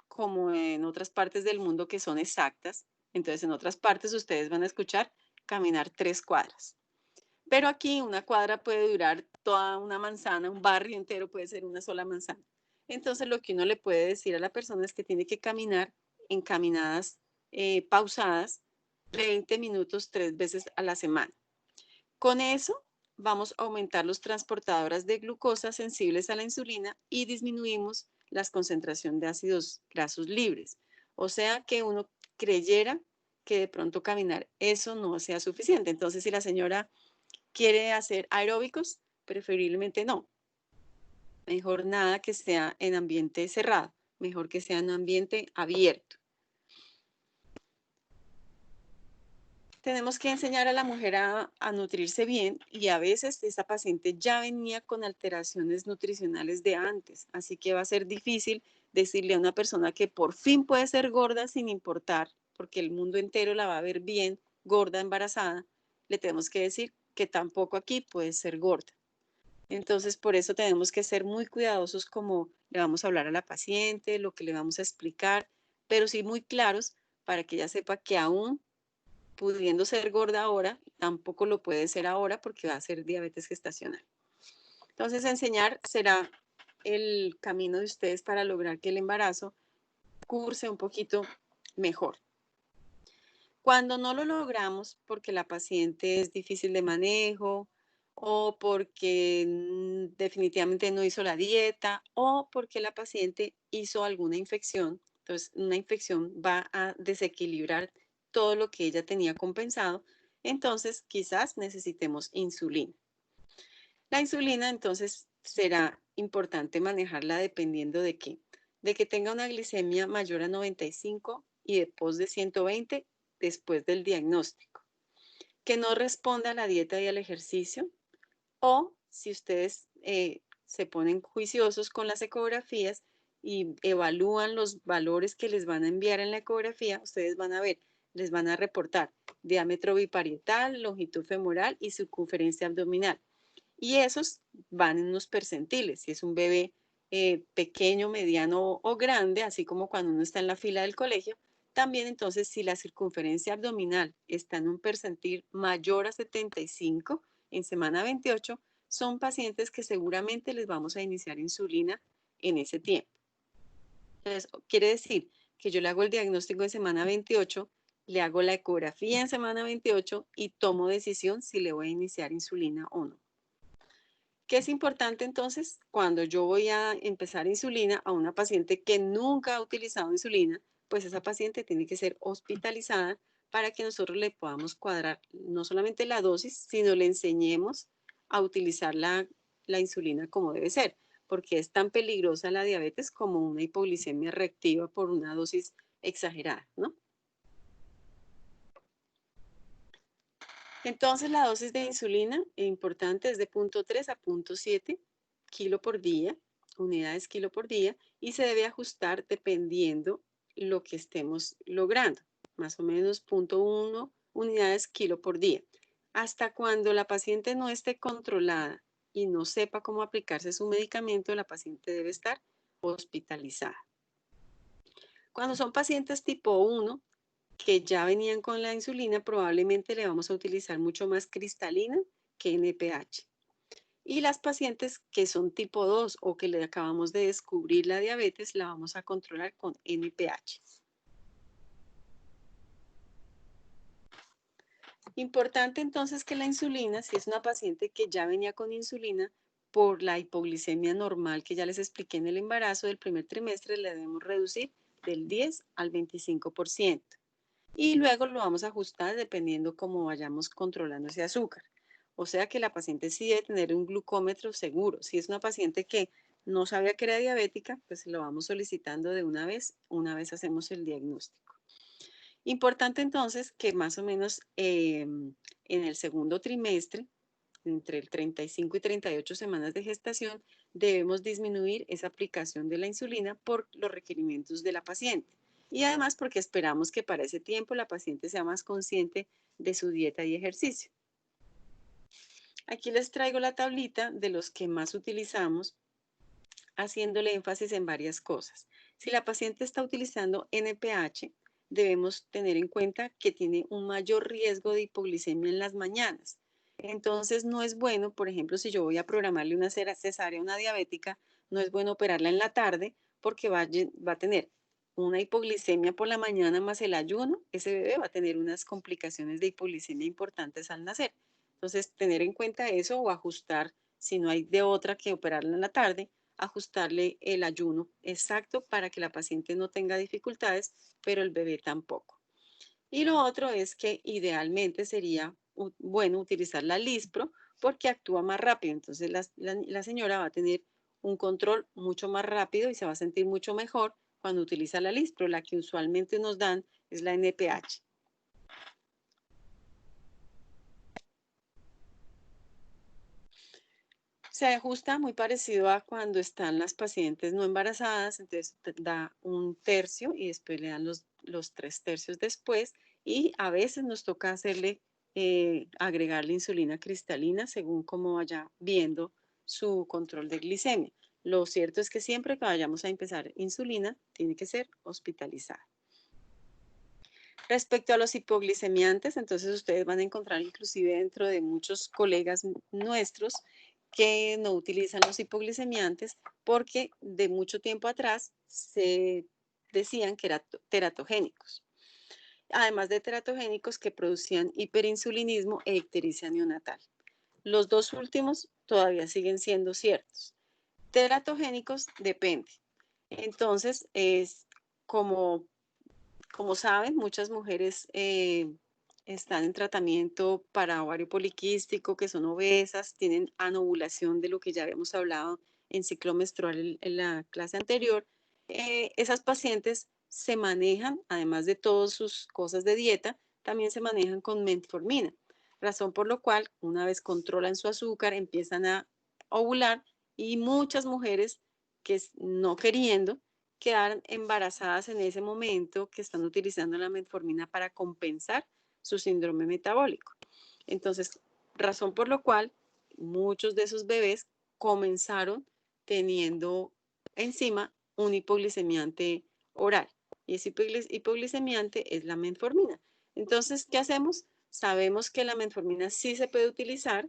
como en otras partes del mundo que son exactas, entonces en otras partes ustedes van a escuchar caminar 3 cuadras. Pero aquí una cuadra puede durar toda una manzana, un barrio entero puede ser una sola manzana. Entonces lo que uno le puede decir a la persona es que tiene que caminar en caminadas pausadas 20 minutos 3 veces a la semana. Con eso vamos a aumentar los transportadoras de glucosa sensibles a la insulina y disminuimos la concentración de ácidos grasos libres. O sea que uno creyera que de pronto caminar eso no sea suficiente. Entonces, si la señora quiere hacer aeróbicos, preferiblemente no. Mejor nada que sea en ambiente cerrado, mejor que sea en ambiente abierto. Tenemos que enseñar a la mujer a nutrirse bien y a veces esa paciente ya venía con alteraciones nutricionales de antes, así que va a ser difícil decirle a una persona que por fin puede ser gorda sin importar, porque el mundo entero la va a ver bien, gorda, embarazada, le tenemos que decir que tampoco aquí puede ser gorda. Entonces, por eso tenemos que ser muy cuidadosos como le vamos a hablar a la paciente, lo que le vamos a explicar, pero sí muy claros para que ella sepa que aún pudiendo ser gorda ahora, tampoco lo puede ser ahora porque va a ser diabetes gestacional. Entonces, enseñar será el camino de ustedes para lograr que el embarazo curse un poquito mejor. Cuando no lo logramos porque la paciente es difícil de manejo o porque definitivamente no hizo la dieta o porque la paciente hizo alguna infección, entonces una infección va a desequilibrar todo lo que ella tenía compensado, entonces quizás necesitemos insulina. La insulina entonces será importante manejarla dependiendo de qué, de que tenga una glicemia mayor a 95 y de post de 120 después del diagnóstico, que no responda a la dieta y al ejercicio, o si ustedes se ponen juiciosos con las ecografías y evalúan los valores que les van a enviar en la ecografía, ustedes van a ver, les van a reportar diámetro biparietal, longitud femoral y circunferencia abdominal. Y esos van en unos percentiles, si es un bebé pequeño, mediano o grande, así como cuando uno está en la fila del colegio. También entonces si la circunferencia abdominal está en un percentil mayor a 75 en semana 28, son pacientes que seguramente les vamos a iniciar insulina en ese tiempo. Entonces, quiere decir que yo le hago el diagnóstico en semana 28, le hago la ecografía en semana 28 y tomo decisión si le voy a iniciar insulina o no. ¿Qué es importante entonces? Cuando yo voy a empezar insulina a una paciente que nunca ha utilizado insulina, pues esa paciente tiene que ser hospitalizada para que nosotros le podamos cuadrar no solamente la dosis, sino le enseñemos a utilizar la insulina como debe ser, porque es tan peligrosa la diabetes como una hipoglicemia reactiva por una dosis exagerada, ¿no? Entonces la dosis de insulina importante es de 0.3 a 0.7 kilo por día, unidades kilo por día, y se debe ajustar dependiendo lo que estemos logrando, más o menos 0.1 unidades kilo por día. Hasta cuando la paciente no esté controlada y no sepa cómo aplicarse su medicamento, la paciente debe estar hospitalizada. Cuando son pacientes tipo 1, que ya venían con la insulina, probablemente le vamos a utilizar mucho más cristalina que NPH. Y las pacientes que son tipo 2 o que le acabamos de descubrir la diabetes, la vamos a controlar con NPH. Importante entonces que la insulina, si es una paciente que ya venía con insulina, por la hipoglicemia normal que ya les expliqué en el embarazo del primer trimestre, le debemos reducir del 10 al 25%. Y luego lo vamos a ajustar dependiendo cómo vayamos controlando ese azúcar. O sea que la paciente sí debe tener un glucómetro seguro. Si es una paciente que no sabía que era diabética, pues lo vamos solicitando de una vez hacemos el diagnóstico. Importante entonces que más o menos en el segundo trimestre, entre el 35 y 38 semanas de gestación, debemos disminuir esa aplicación de la insulina por los requerimientos de la paciente. Y además porque esperamos que para ese tiempo la paciente sea más consciente de su dieta y ejercicio. Aquí les traigo la tablita de los que más utilizamos, haciéndole énfasis en varias cosas. Si la paciente está utilizando NPH, debemos tener en cuenta que tiene un mayor riesgo de hipoglicemia en las mañanas. Entonces no es bueno, por ejemplo, si yo voy a programarle una cesárea a una diabética, no es bueno operarla en la tarde porque va a tener una hipoglicemia por la mañana más el ayuno. Ese bebé va a tener unas complicaciones de hipoglicemia importantes al nacer. Entonces, tener en cuenta eso o ajustar, si no hay de otra que operarla en la tarde, ajustarle el ayuno exacto para que la paciente no tenga dificultades, pero el bebé tampoco. Y lo otro es que idealmente sería bueno utilizar la Lispro porque actúa más rápido. Entonces la señora va a tener un control mucho más rápido y se va a sentir mucho mejor cuando utiliza la Lispro. La que usualmente nos dan es la NPH. Se ajusta muy parecido a cuando están las pacientes no embarazadas, entonces da 1/3 y después le dan los 3/3 después y a veces nos toca hacerle, agregarle insulina cristalina según cómo vaya viendo su control de glicemia. Lo cierto es que siempre que vayamos a empezar insulina, tiene que ser hospitalizada. Respecto a los hipoglicemiantes, entonces ustedes van a encontrar inclusive dentro de muchos colegas nuestros que no utilizan los hipoglicemiantes porque de mucho tiempo atrás se decían que eran teratogénicos. Además de teratogénicos que producían hiperinsulinismo e ictericia neonatal. Los dos últimos todavía siguen siendo ciertos. Teratogénicos depende. Entonces, es como saben, muchas mujeres están en tratamiento para ovario poliquístico, que son obesas, tienen anovulación de lo que ya habíamos hablado en ciclo menstrual en la clase anterior. Esas pacientes se manejan, además de todas sus cosas de dieta, también se manejan con metformina, razón por lo cual una vez controlan su azúcar empiezan a ovular y muchas mujeres que no queriendo quedar embarazadas en ese momento que están utilizando la metformina para compensar su síndrome metabólico. Entonces, razón por la cual muchos de esos bebés comenzaron teniendo encima un hipoglicemiante oral. Y ese hipoglicemiante es la metformina. Entonces, ¿qué hacemos? Sabemos que la metformina sí se puede utilizar.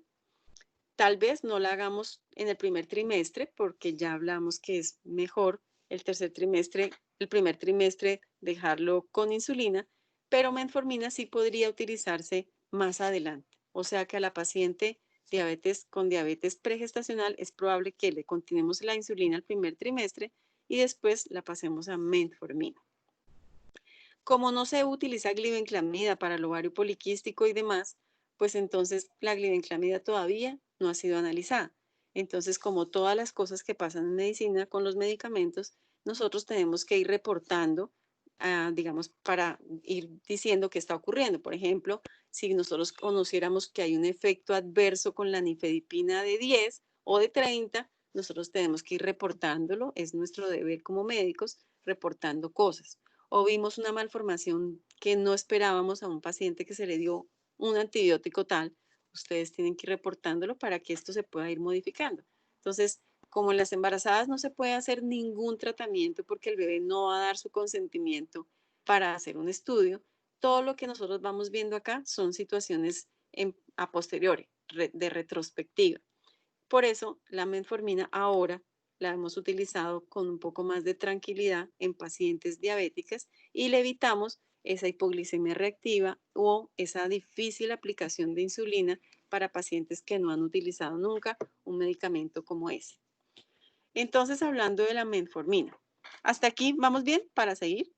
Tal vez no la hagamos en el primer trimestre porque ya hablamos que es mejor el primer trimestre dejarlo con insulina, pero metformina sí podría utilizarse más adelante. O sea que a la paciente con diabetes pregestacional es probable que le continuemos la insulina el primer trimestre y después la pasemos a metformina. Como no se utiliza glibenclamida para el ovario poliquístico y demás, pues entonces la glibenclamida todavía no ha sido analizada. Entonces, como todas las cosas que pasan en medicina con los medicamentos, nosotros tenemos que ir reportando, digamos, para ir diciendo qué está ocurriendo. Por ejemplo, si nosotros conociéramos que hay un efecto adverso con la nifedipina de 10 o de 30, nosotros tenemos que ir reportándolo. Es nuestro deber como médicos reportando cosas. O vimos una malformación que no esperábamos a un paciente que se le dio un antibiótico tal, ustedes tienen que ir reportándolo para que esto se pueda ir modificando. Entonces, como en las embarazadas no se puede hacer ningún tratamiento porque el bebé no va a dar su consentimiento para hacer un estudio, todo lo que nosotros vamos viendo acá son situaciones a posteriori, de retrospectiva. Por eso, la metformina ahora la hemos utilizado con un poco más de tranquilidad en pacientes diabéticas y le evitamos esa hipoglicemia reactiva o esa difícil aplicación de insulina para pacientes que no han utilizado nunca un medicamento como ese. Entonces, hablando de la metformina, ¿hasta aquí vamos bien para seguir?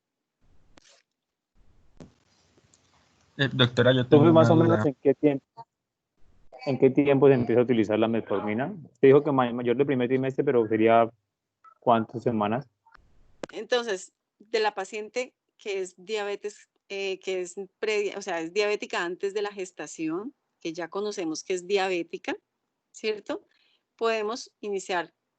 Doctora, yo tengo Entonces, más una o menos, duda. ¿en qué tiempo? ¿En qué tiempo se empieza a utilizar la metformina? Usted dijo que mayor del primer trimestre, pero sería ¿cuántas semanas? Entonces, de la paciente que es diabetes, que es o sea, es diabética antes de la gestación, que ya conocemos que es diabética, ¿cierto? Podemos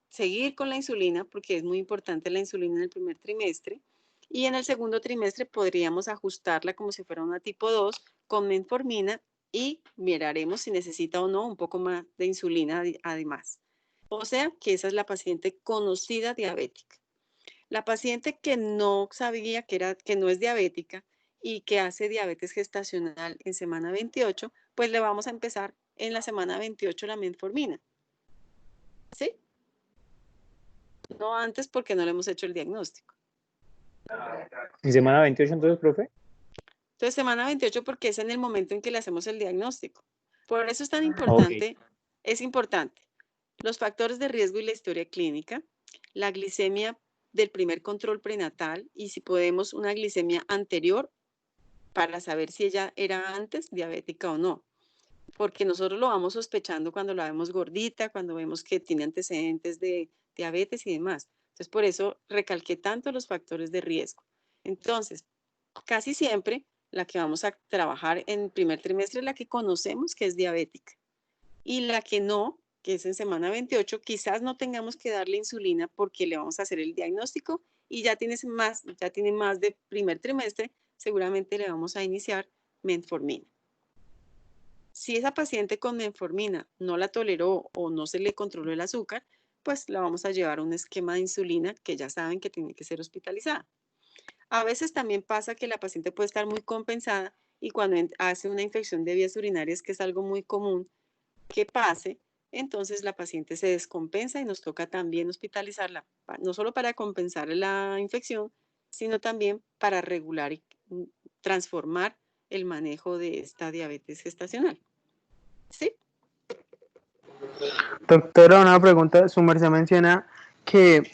seguir con la insulina, porque es muy importante la insulina en el primer trimestre, y en el segundo trimestre podríamos ajustarla como si fuera una tipo 2 con metformina y miraremos si necesita o no un poco más de insulina además. O sea, que esa es la paciente conocida diabética. La paciente que no sabía que no es diabética y que hace diabetes gestacional en semana 28, pues le vamos a empezar en la semana 28 la metformina. ¿Sí? No antes porque no le hemos hecho el diagnóstico. ¿En semana 28 entonces, profe? Entonces, semana 28 porque es en el momento en que le hacemos el diagnóstico. Por eso es tan importante, es importante los factores de riesgo y la historia clínica, la glicemia del primer control prenatal y si podemos una glicemia anterior para saber si ella era antes diabética o no. Porque nosotros lo vamos sospechando cuando la vemos gordita, cuando vemos que tiene antecedentes de diabetes y demás. Entonces, por eso recalqué tanto los factores de riesgo. Entonces, casi siempre la que vamos a trabajar en el primer trimestre es la que conocemos que es diabética. Y la que no, que es en semana 28, quizás no tengamos que darle insulina porque le vamos a hacer el diagnóstico y ya tiene más de primer trimestre, seguramente le vamos a iniciar metformina. Si esa paciente con metformina no la toleró o no se le controló el azúcar, pues la vamos a llevar a un esquema de insulina que ya saben que tiene que ser hospitalizada. A veces también pasa que la paciente puede estar muy compensada y cuando hace una infección de vías urinarias, que es algo muy común que pase, entonces la paciente se descompensa y nos toca también hospitalizarla, no solo para compensar la infección, sino también para regular y transformar el manejo de esta diabetes gestacional. ¿Sí? Doctora, una pregunta. Su merced menciona que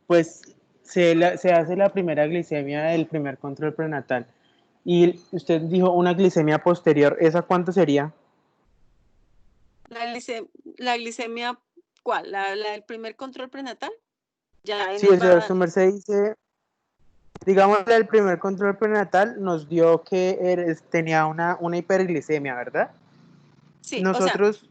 pues se hace la primera glicemia del primer control prenatal y usted dijo una glicemia posterior. ¿Esa cuánto sería? La glicemia, ¿cuál? ¿La del primer control prenatal? Ya ahí Sí, nos va. su merced dice, digamos, el primer control prenatal nos dio que tenía una hiperglicemia, ¿verdad? Sí, o sea, Nosotros,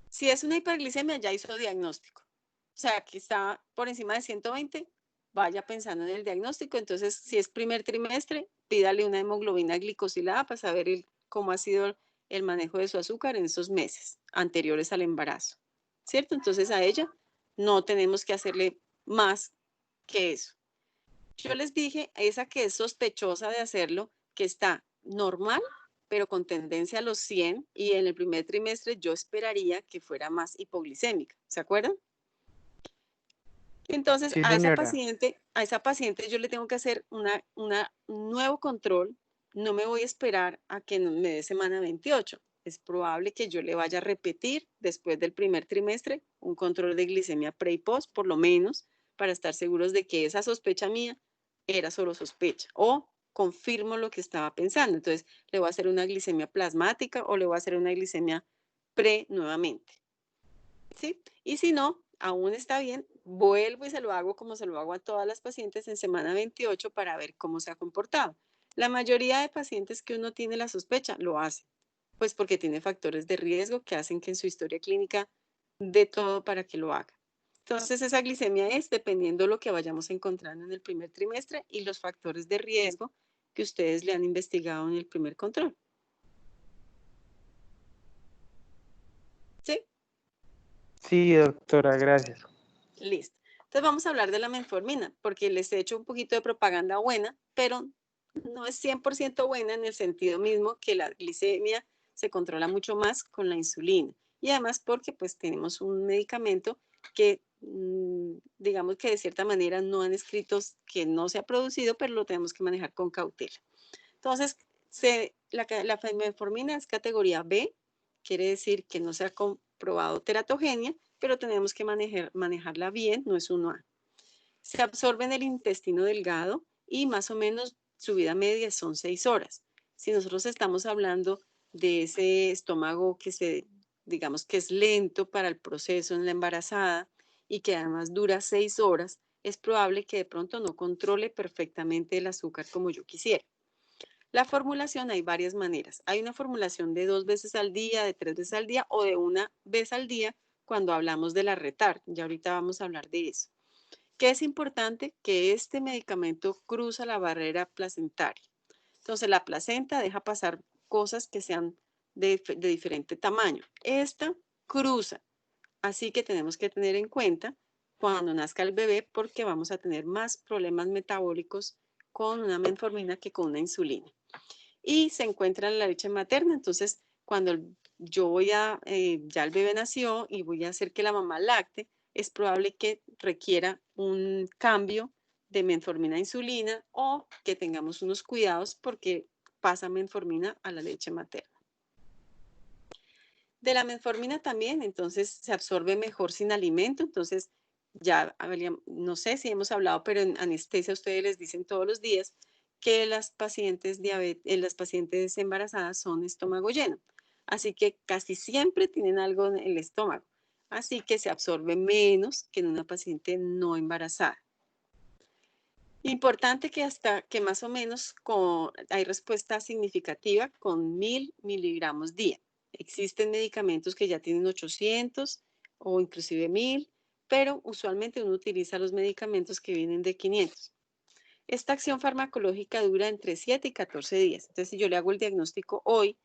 si es una hiperglicemia, ya hizo diagnóstico. O sea, que está por encima de 120, vaya pensando en el diagnóstico. Entonces, si es primer trimestre, pídale una hemoglobina glicosilada para saber cómo ha sido el manejo de su azúcar en esos meses anteriores al embarazo. ¿Cierto? Entonces, a ella no tenemos que hacerle más que eso. Yo les dije, esa que es sospechosa de hacerlo, que está normal, pero con tendencia a los 100, y en el primer trimestre yo esperaría que fuera más hipoglicémica. ¿Se acuerdan? Entonces, sí, a esa señora. paciente yo le tengo que hacer un nuevo control. No me voy a esperar a que me dé semana 28. Es probable que yo le vaya a repetir después del primer trimestre un control de glicemia pre y post, por lo menos, para estar seguros de que esa sospecha mía era solo sospecha o confirmo lo que estaba pensando. Entonces, le voy a hacer una glicemia plasmática o le voy a hacer una glicemia pre nuevamente. ¿Sí? Y si no, aún está bien, vuelvo y se lo hago como se lo hago a todas las pacientes en semana 28 para ver cómo se ha comportado. La mayoría de pacientes que uno tiene la sospecha lo hace, pues porque tiene factores de riesgo que hacen que en su historia clínica dé todo para que lo haga. Entonces, esa glicemia es dependiendo de lo que vayamos encontrando en el primer trimestre y los factores de riesgo que ustedes le han investigado en el primer control. ¿Sí? Sí, doctora, gracias. Listo. Entonces vamos a hablar de la metformina, porque les he hecho un poquito de propaganda buena, pero no es 100% buena en el sentido mismo que la glicemia se controla mucho más con la insulina. Y además porque pues tenemos un medicamento que digamos que de cierta manera no han escrito que no se ha producido, pero lo tenemos que manejar con cautela. Entonces, la metformina es categoría B, quiere decir que no se ha comprobado teratogenia, pero tenemos que manejarla bien, no es 1A. Se absorbe en el intestino delgado y más o menos su vida media son 6 horas. Si nosotros estamos hablando de ese estómago que se digamos que es lento para el proceso en la embarazada y que además dura 6 horas, es probable que de pronto no controle perfectamente el azúcar como yo quisiera. La formulación hay varias maneras. Hay una formulación de 2 veces al día, de 3 veces al día o de 1 vez al día cuando hablamos de la Retard. Ya ahorita vamos a hablar de eso. ¿Qué es importante? Que este medicamento cruza la barrera placentaria. Entonces la placenta deja pasar cosas que sean de diferente tamaño. Esta cruza. Así que tenemos que tener en cuenta cuando nazca el bebé porque vamos a tener más problemas metabólicos con una metformina que con una insulina. Y se encuentra en la leche materna, entonces cuando yo voy a, ya el bebé nació y voy a hacer que la mamá lacte, es probable que requiera un cambio de metformina a insulina o que tengamos unos cuidados porque pasa metformina a la leche materna. De la metformina también, entonces se absorbe mejor sin alimento, entonces ya, no sé si hemos hablado, pero en anestesia ustedes les dicen todos los días que las pacientes embarazadas son estómago lleno, así que casi siempre tienen algo en el estómago, así que se absorbe menos que en una paciente no embarazada. Importante que hasta que más o menos hay respuesta significativa con 1000 miligramos día. Existen medicamentos que ya tienen 800 o inclusive 1000, pero usualmente uno utiliza los medicamentos que vienen de 500. Esta acción farmacológica dura entre 7 y 14 días. Entonces, si yo le hago el diagnóstico hoy,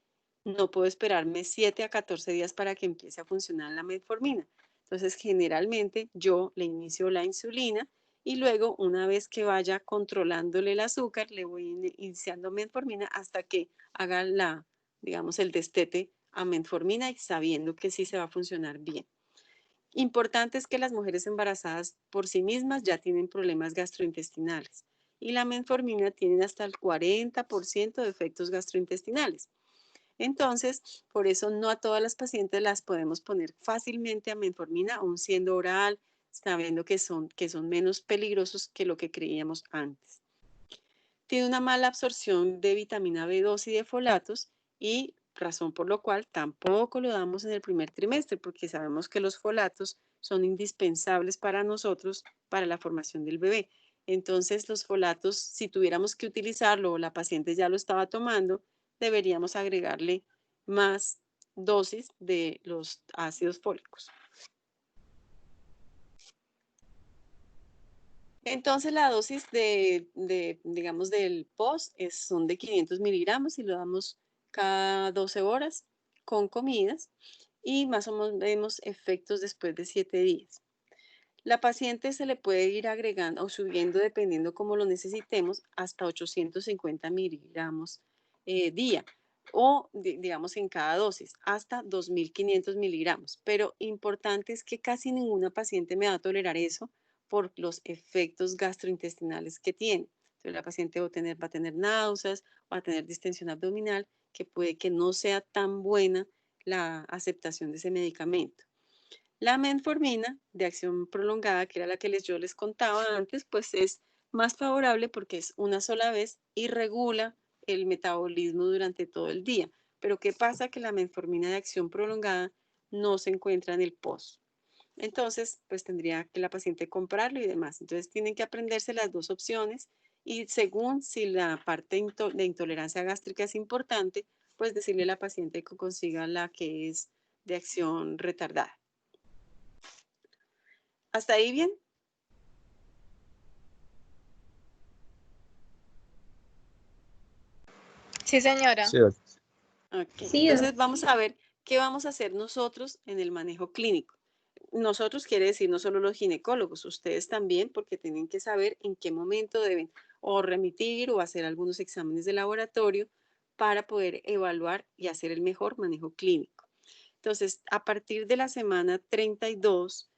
no puedo esperarme 7 a 14 días para que empiece a funcionar la metformina. Entonces, generalmente yo le inicio la insulina y luego, una vez que vaya controlándole el azúcar, le voy iniciando metformina hasta que haga digamos, el destete a metformina y sabiendo que sí se va a funcionar bien. Importante es que las mujeres embarazadas por sí mismas ya tienen problemas gastrointestinales y la metformina tiene hasta el 40% de efectos gastrointestinales. Entonces, por eso no a todas las pacientes las podemos poner fácilmente a metformina, aun siendo oral, sabiendo que son menos peligrosos que lo que creíamos antes. Tiene una mala absorción de vitamina B2 y de folatos y razón por la cual tampoco lo damos en el primer trimestre porque sabemos que los folatos son indispensables para nosotros para la formación del bebé. Entonces los folatos, si tuviéramos que utilizarlo o la paciente ya lo estaba tomando, deberíamos agregarle más dosis de los ácidos fólicos. Entonces la dosis digamos, del post son de 500 miligramos y lo damos cada 12 horas con comidas y más o menos vemos efectos después de 7 días. La paciente se le puede ir agregando o subiendo dependiendo cómo lo necesitemos hasta 850 miligramos día o digamos en cada dosis hasta 2500 miligramos. Pero importante es que casi ninguna paciente me va a tolerar eso por los efectos gastrointestinales que tiene. Entonces la paciente va a tener náuseas, va a tener distensión abdominal, que puede que no sea tan buena la aceptación de ese medicamento. La metformina de acción prolongada, que era la que yo les contaba antes, pues es más favorable porque es una sola vez y regula el metabolismo durante todo el día. Pero ¿qué pasa? Que la metformina de acción prolongada no se encuentra en el post. Entonces, pues tendría que la paciente comprarlo y demás. Entonces, tienen que aprenderse las dos opciones y según si la parte de intolerancia gástrica es importante, pues decirle a la paciente que consiga la que es de acción retardada. ¿Hasta ahí bien? Sí, señora. Sí, Okay. Sí, Entonces vamos a ver qué vamos a hacer nosotros en el manejo clínico. Nosotros quiere decir no solo los ginecólogos, ustedes también, porque tienen que saber en qué momento deben o remitir o hacer algunos exámenes de laboratorio para poder evaluar y hacer el mejor manejo clínico. Entonces, a partir de la semana 32,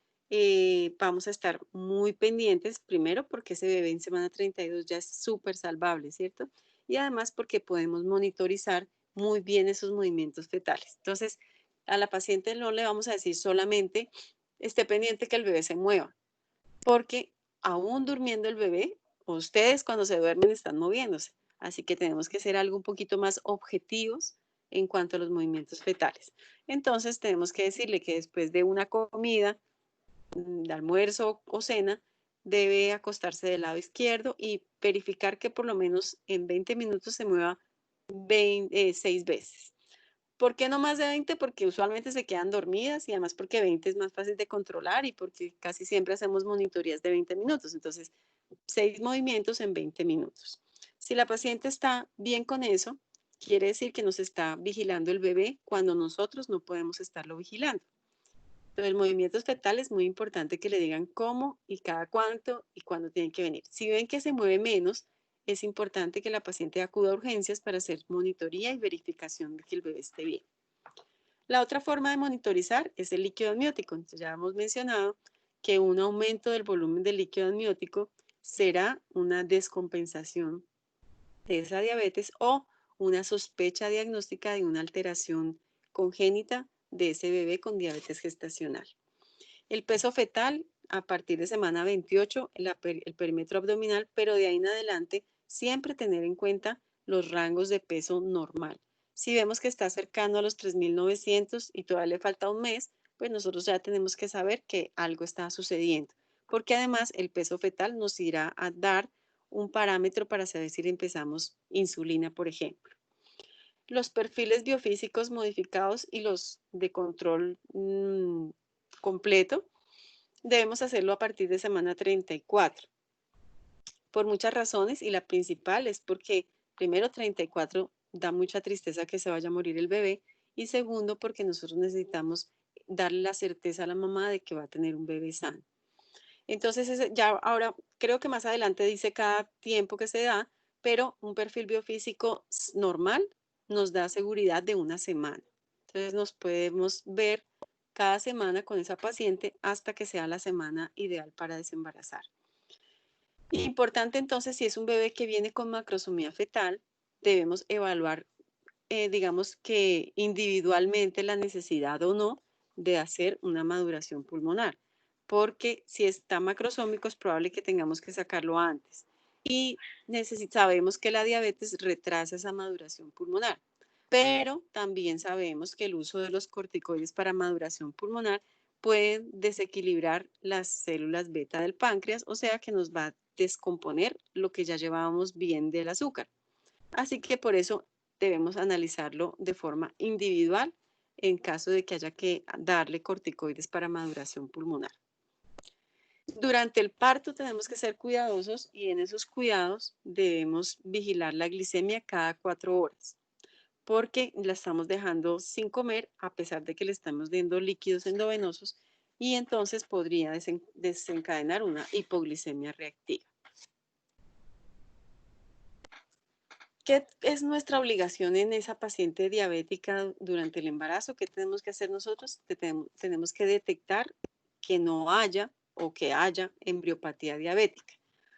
vamos a estar muy pendientes, primero porque ese bebé en semana 32 ya es súper salvable, ¿cierto? Y además porque podemos monitorizar muy bien esos movimientos fetales. Entonces, a la paciente no le vamos a decir solamente esté pendiente que el bebé se mueva, porque aún durmiendo el bebé, ustedes cuando se duermen están moviéndose. Así que tenemos que ser algo un poquito más objetivos en cuanto a los movimientos fetales. Entonces tenemos que decirle que después de una comida, de almuerzo o cena, debe acostarse del lado izquierdo y verificar que por lo menos en 20 minutos se mueva 6 veces. ¿Por qué no más de 20? Porque usualmente se quedan dormidas y además porque 20 es más fácil de controlar y porque casi siempre hacemos monitorías de 20 minutos. Entonces, 6 movimientos en 20 minutos. Si la paciente está bien con eso, quiere decir que nos está vigilando el bebé cuando nosotros no podemos estarlo vigilando. Entonces, el movimiento fetal es muy importante que le digan cómo y cada cuánto y cuándo tienen que venir. Si ven que se mueve menos, es importante que la paciente acuda a urgencias para hacer monitoría y verificación de que el bebé esté bien. La otra forma de monitorizar es el líquido amniótico. Entonces, ya hemos mencionado que un aumento del volumen del líquido amniótico será una descompensación de esa diabetes o una sospecha diagnóstica de una alteración congénita de ese bebé con diabetes gestacional. El peso fetal a partir de semana 28, el perímetro abdominal, pero de ahí en adelante siempre tener en cuenta los rangos de peso normal. Si vemos que está cercano a los 3.900 y todavía le falta un mes, pues nosotros ya tenemos que saber que algo está sucediendo, porque además el peso fetal nos irá a dar un parámetro para saber si le empezamos insulina, por ejemplo. Los perfiles biofísicos modificados y los de control completo debemos hacerlo a partir de semana 34. Por muchas razones y la principal es porque primero 34 da mucha tristeza que se vaya a morir el bebé y segundo porque nosotros necesitamos darle la certeza a la mamá de que va a tener un bebé sano. Entonces ya ahora creo que más adelante dice cada tiempo que se da, pero un perfil biofísico normal nos da seguridad de una semana. Entonces nos podemos ver cada semana con esa paciente hasta que sea la semana ideal para desembarazar. Importante entonces, si es un bebé que viene con macrosomía fetal, debemos evaluar, digamos que individualmente la necesidad o no de hacer una maduración pulmonar, porque si está macrosómico es probable que tengamos que sacarlo antes. Y sabemos que la diabetes retrasa esa maduración pulmonar, pero también sabemos que el uso de los corticoides para maduración pulmonar puede desequilibrar las células beta del páncreas, o sea que nos va a descomponer lo que ya llevábamos bien del azúcar. Así que por eso debemos analizarlo de forma individual en caso de que haya que darle corticoides para maduración pulmonar. Durante el parto tenemos que ser cuidadosos y en esos cuidados debemos vigilar la glicemia cada 4 horas porque la estamos dejando sin comer a pesar de que le estamos dando líquidos endovenosos y entonces podría desencadenar una hipoglicemia reactiva. ¿Qué es nuestra obligación en esa paciente diabética durante el embarazo? ¿Qué tenemos que hacer nosotros? Tenemos que detectar que no haya o que haya embriopatía diabética.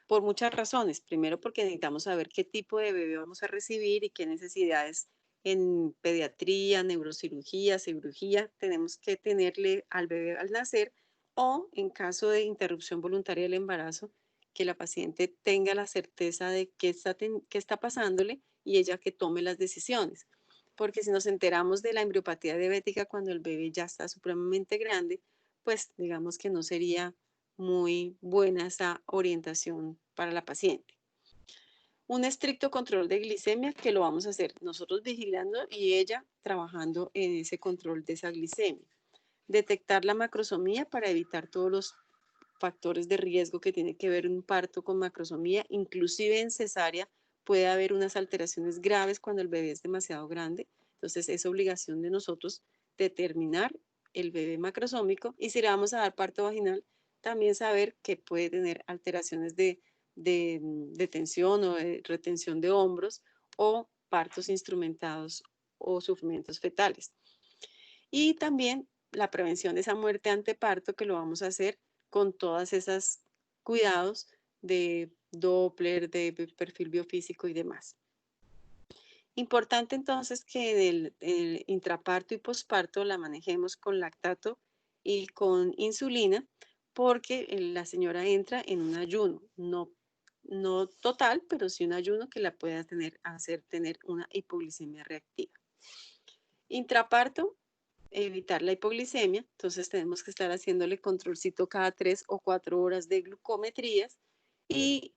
Por muchas razones. Primero, porque necesitamos saber qué tipo de bebé vamos a recibir y qué necesidades en pediatría, neurocirugía, cirugía tenemos que tenerle al bebé al nacer o en caso de interrupción voluntaria del embarazo, que la paciente tenga la certeza de qué está pasándole y ella que tome las decisiones. Porque si nos enteramos de la embriopatía diabética cuando el bebé ya está supremamente grande, pues digamos que no sería muy buena esa orientación para la paciente. Un estricto control de glicemia que lo vamos a hacer nosotros vigilando y ella trabajando en ese control de esa glicemia. Detectar la macrosomía para evitar todos los factores de riesgo que tiene que ver un parto con macrosomía, inclusive en cesárea puede haber unas alteraciones graves cuando el bebé es demasiado grande. Entonces es obligación de nosotros determinar el bebé macrosómico y si le vamos a dar parto vaginal, también saber que puede tener alteraciones de tensión o de retención de hombros o partos instrumentados o sufrimientos fetales. Y también la prevención de esa muerte anteparto que lo vamos a hacer con todas esas cuidados de Doppler, de perfil biofísico y demás. Importante entonces que en el intraparto y posparto la manejemos con lactato y con insulina porque la señora entra en un ayuno, no total, pero sí un ayuno que la pueda hacer tener una hipoglicemia reactiva. Intraparto, evitar la hipoglicemia, entonces tenemos que estar haciéndole controlcito cada 3 o 4 horas de glucometrías y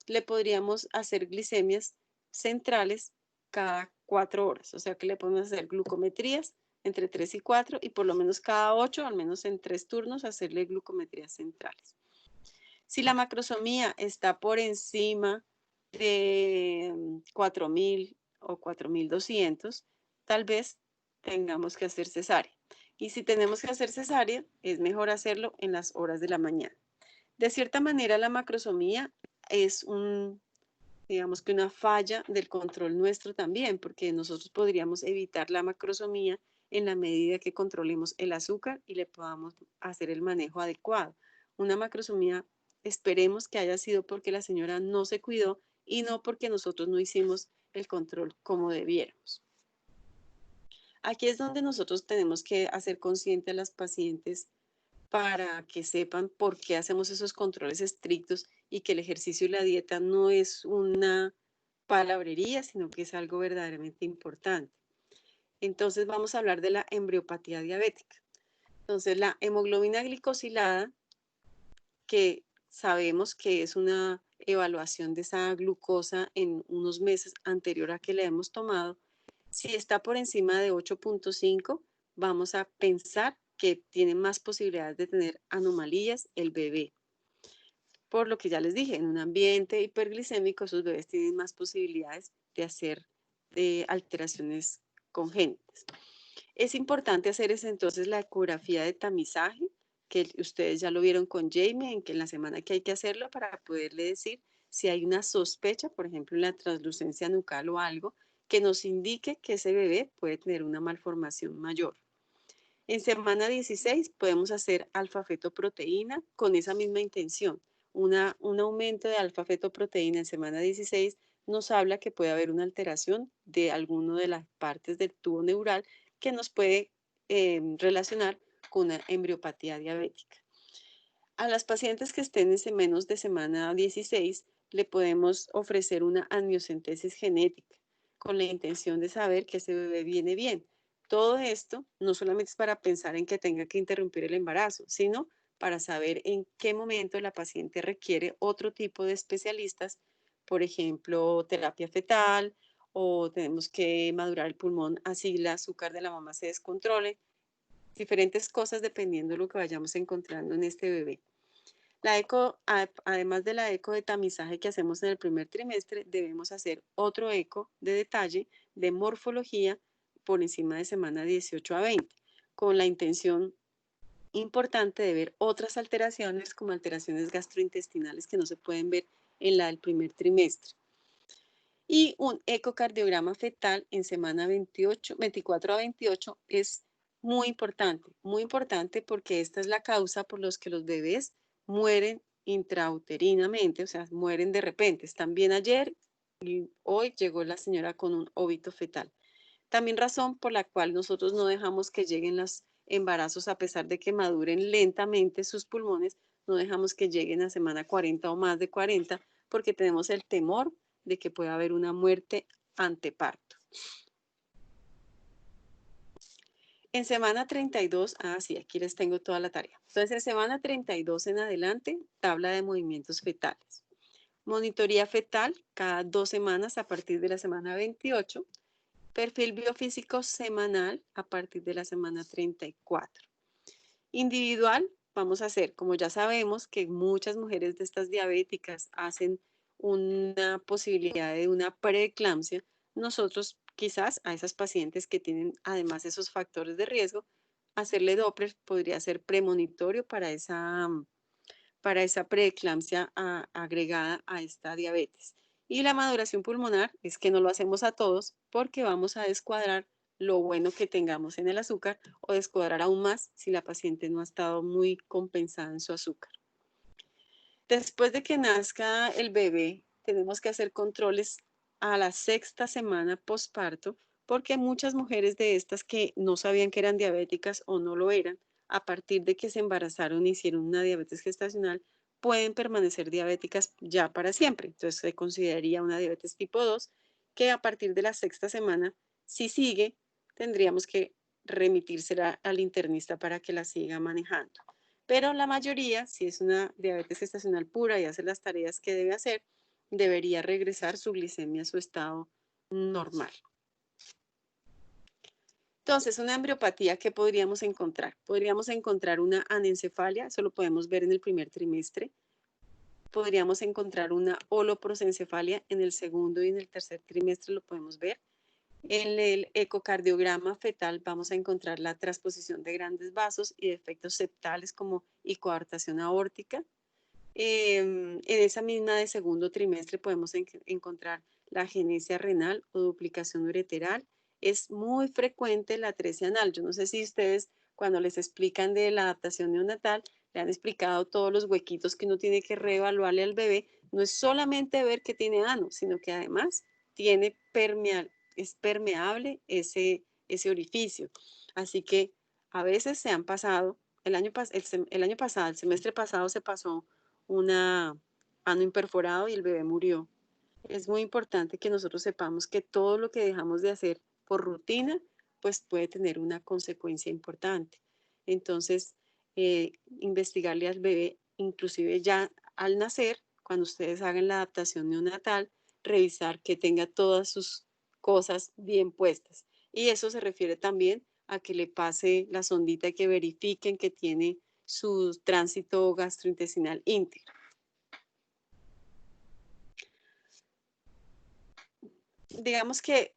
le podríamos hacer glicemias centrales cada 4 horas, o sea que le podemos hacer glucometrías entre 3 y 4 y por lo menos cada 8, al menos en 3 turnos, hacerle glucometrías centrales. Si la macrosomía está por encima de 4.000 o 4.200, tal vez tengamos que hacer cesárea. Y si tenemos que hacer cesárea, es mejor hacerlo en las horas de la mañana. De cierta manera, la macrosomía es digamos que una falla del control nuestro también, porque nosotros podríamos evitar la macrosomía en la medida que controlemos el azúcar y le podamos hacer el manejo adecuado. Una macrosomía, esperemos que haya sido porque la señora no se cuidó y no porque nosotros no hicimos el control como debiéramos. Aquí es donde nosotros tenemos que hacer consciente a las pacientes para que sepan por qué hacemos esos controles estrictos y que el ejercicio y la dieta no es una palabrería, sino que es algo verdaderamente importante. Entonces vamos a hablar de la embriopatía diabética. Entonces la hemoglobina glicosilada, que sabemos que es una evaluación de esa glucosa en unos meses anterior a que la hemos tomado, si está por encima de 8.5, vamos a pensar que tiene más posibilidades de tener anomalías el bebé. Por lo que ya les dije, en un ambiente hiperglicémico, sus bebés tienen más posibilidades de hacer alteraciones congénitas. Es importante hacer entonces la ecografía de tamizaje, que ustedes ya lo vieron con Jamie, en que en la semana que hay que hacerlo para poderle decir si hay una sospecha, por ejemplo, en la translucencia nucal o algo, que nos indique que ese bebé puede tener una malformación mayor. En semana 16 podemos hacer alfa-fetoproteína con esa misma intención. Un aumento de alfa-fetoproteína en semana 16 nos habla que puede haber una alteración de alguna de las partes del tubo neural que nos puede relacionar con una embriopatía diabética. A las pacientes que estén en menos de semana 16 le podemos ofrecer una amniocentesis genética con la intención de saber que ese bebé viene bien. Todo esto no solamente es para pensar en que tenga que interrumpir el embarazo, sino para saber en qué momento la paciente requiere otro tipo de especialistas, por ejemplo, terapia fetal, o tenemos que madurar el pulmón así el azúcar de la mamá se descontrole, diferentes cosas dependiendo de lo que vayamos encontrando en este bebé. La eco, además de la eco de tamizaje que hacemos en el primer trimestre, debemos hacer otro eco de detalle de morfología por encima de semana 18 a 20, con la intención importante de ver otras alteraciones como alteraciones gastrointestinales que no se pueden ver en la del primer trimestre. Y un ecocardiograma fetal en semana 24 a 28 es muy importante porque esta es la causa por la que los bebés mueren intrauterinamente, o sea, mueren de repente. Están bien ayer y hoy llegó la señora con un óbito fetal. También razón por la cual nosotros no dejamos que lleguen los embarazos a pesar de que maduren lentamente sus pulmones, no dejamos que lleguen a semana 40 o más de 40 porque tenemos el temor de que pueda haber una muerte anteparto. En semana 32, sí, aquí les tengo toda la tarea. Entonces, en semana 32 en adelante, tabla de movimientos fetales. Monitoría fetal cada 2 semanas a partir de la semana 28. Perfil biofísico semanal a partir de la semana 34. Individual, vamos a hacer, como ya sabemos que muchas mujeres de estas diabéticas hacen una posibilidad de una preeclampsia, nosotros quizás a esas pacientes que tienen además esos factores de riesgo, hacerle Doppler podría ser premonitorio para esa preeclampsia agregada a esta diabetes. Y la maduración pulmonar es que no lo hacemos a todos porque vamos a descuadrar lo bueno que tengamos en el azúcar o descuadrar aún más si la paciente no ha estado muy compensada en su azúcar. Después de que nazca el bebé, tenemos que hacer controles a la 6ª semana posparto porque muchas mujeres de estas que no sabían que eran diabéticas o no lo eran, a partir de que se embarazaron y hicieron una diabetes gestacional, pueden permanecer diabéticas ya para siempre. Entonces se consideraría una diabetes tipo 2 que a partir de la 6ª semana, si sigue, tendríamos que remitírsela al internista para que la siga manejando. Pero la mayoría, si es una diabetes gestacional pura y hace las tareas que debe hacer, debería regresar su glicemia a su estado normal. Entonces, una embriopatía, ¿qué podríamos encontrar? Podríamos encontrar una anencefalia, eso lo podemos ver en el primer trimestre. Podríamos encontrar una holoprosencefalia en el segundo y en el tercer trimestre, lo podemos ver. En el ecocardiograma fetal vamos a encontrar la transposición de grandes vasos y defectos septales como coartación aórtica. En esa misma de segundo trimestre podemos encontrar la agenesia renal o duplicación ureteral. Es muy frecuente la atresia anal. Yo no sé si ustedes cuando les explican de la adaptación neonatal le han explicado todos los huequitos que uno tiene que reevaluarle al bebé. No es solamente ver que tiene ano, sino que además es permeable ese orificio. Así que a veces se han pasado, el año pasado, el semestre pasado se pasó una ano imperforado y el bebé murió. Es muy importante que nosotros sepamos que todo lo que dejamos de hacer por rutina, pues puede tener una consecuencia importante. Entonces, investigarle al bebé, inclusive ya al nacer, cuando ustedes hagan la adaptación neonatal, revisar que tenga todas sus cosas bien puestas. Y eso se refiere también a que le pase la sondita y que verifiquen que tiene su tránsito gastrointestinal íntegro. Digamos que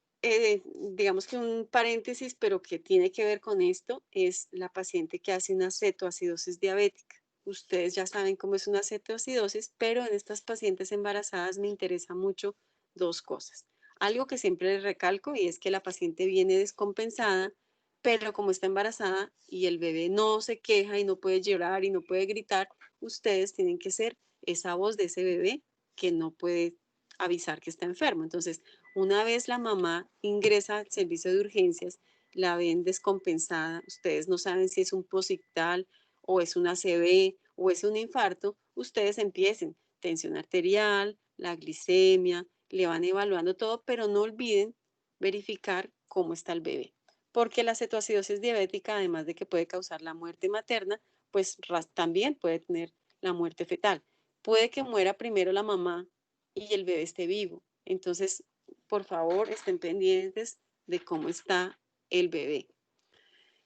un paréntesis, pero que tiene que ver con esto, es la paciente que hace una cetoacidosis diabética. Ustedes ya saben cómo es una cetoacidosis, pero en estas pacientes embarazadas me interesa mucho dos cosas. Algo que siempre les recalco y es que la paciente viene descompensada, pero como está embarazada y el bebé no se queja y no puede llorar y no puede gritar, ustedes tienen que ser esa voz de ese bebé que no puede avisar que está enfermo. Entonces, una vez la mamá ingresa al servicio de urgencias, la ven descompensada, ustedes no saben si es un posictal o es un ACV o es un infarto, ustedes empiecen tensión arterial, la glicemia, le van evaluando todo, pero no olviden verificar cómo está el bebé. Porque la cetoacidosis diabética, además de que puede causar la muerte materna, pues también puede tener la muerte fetal. Puede que muera primero la mamá y el bebé esté vivo. Entonces, por favor, estén pendientes de cómo está el bebé.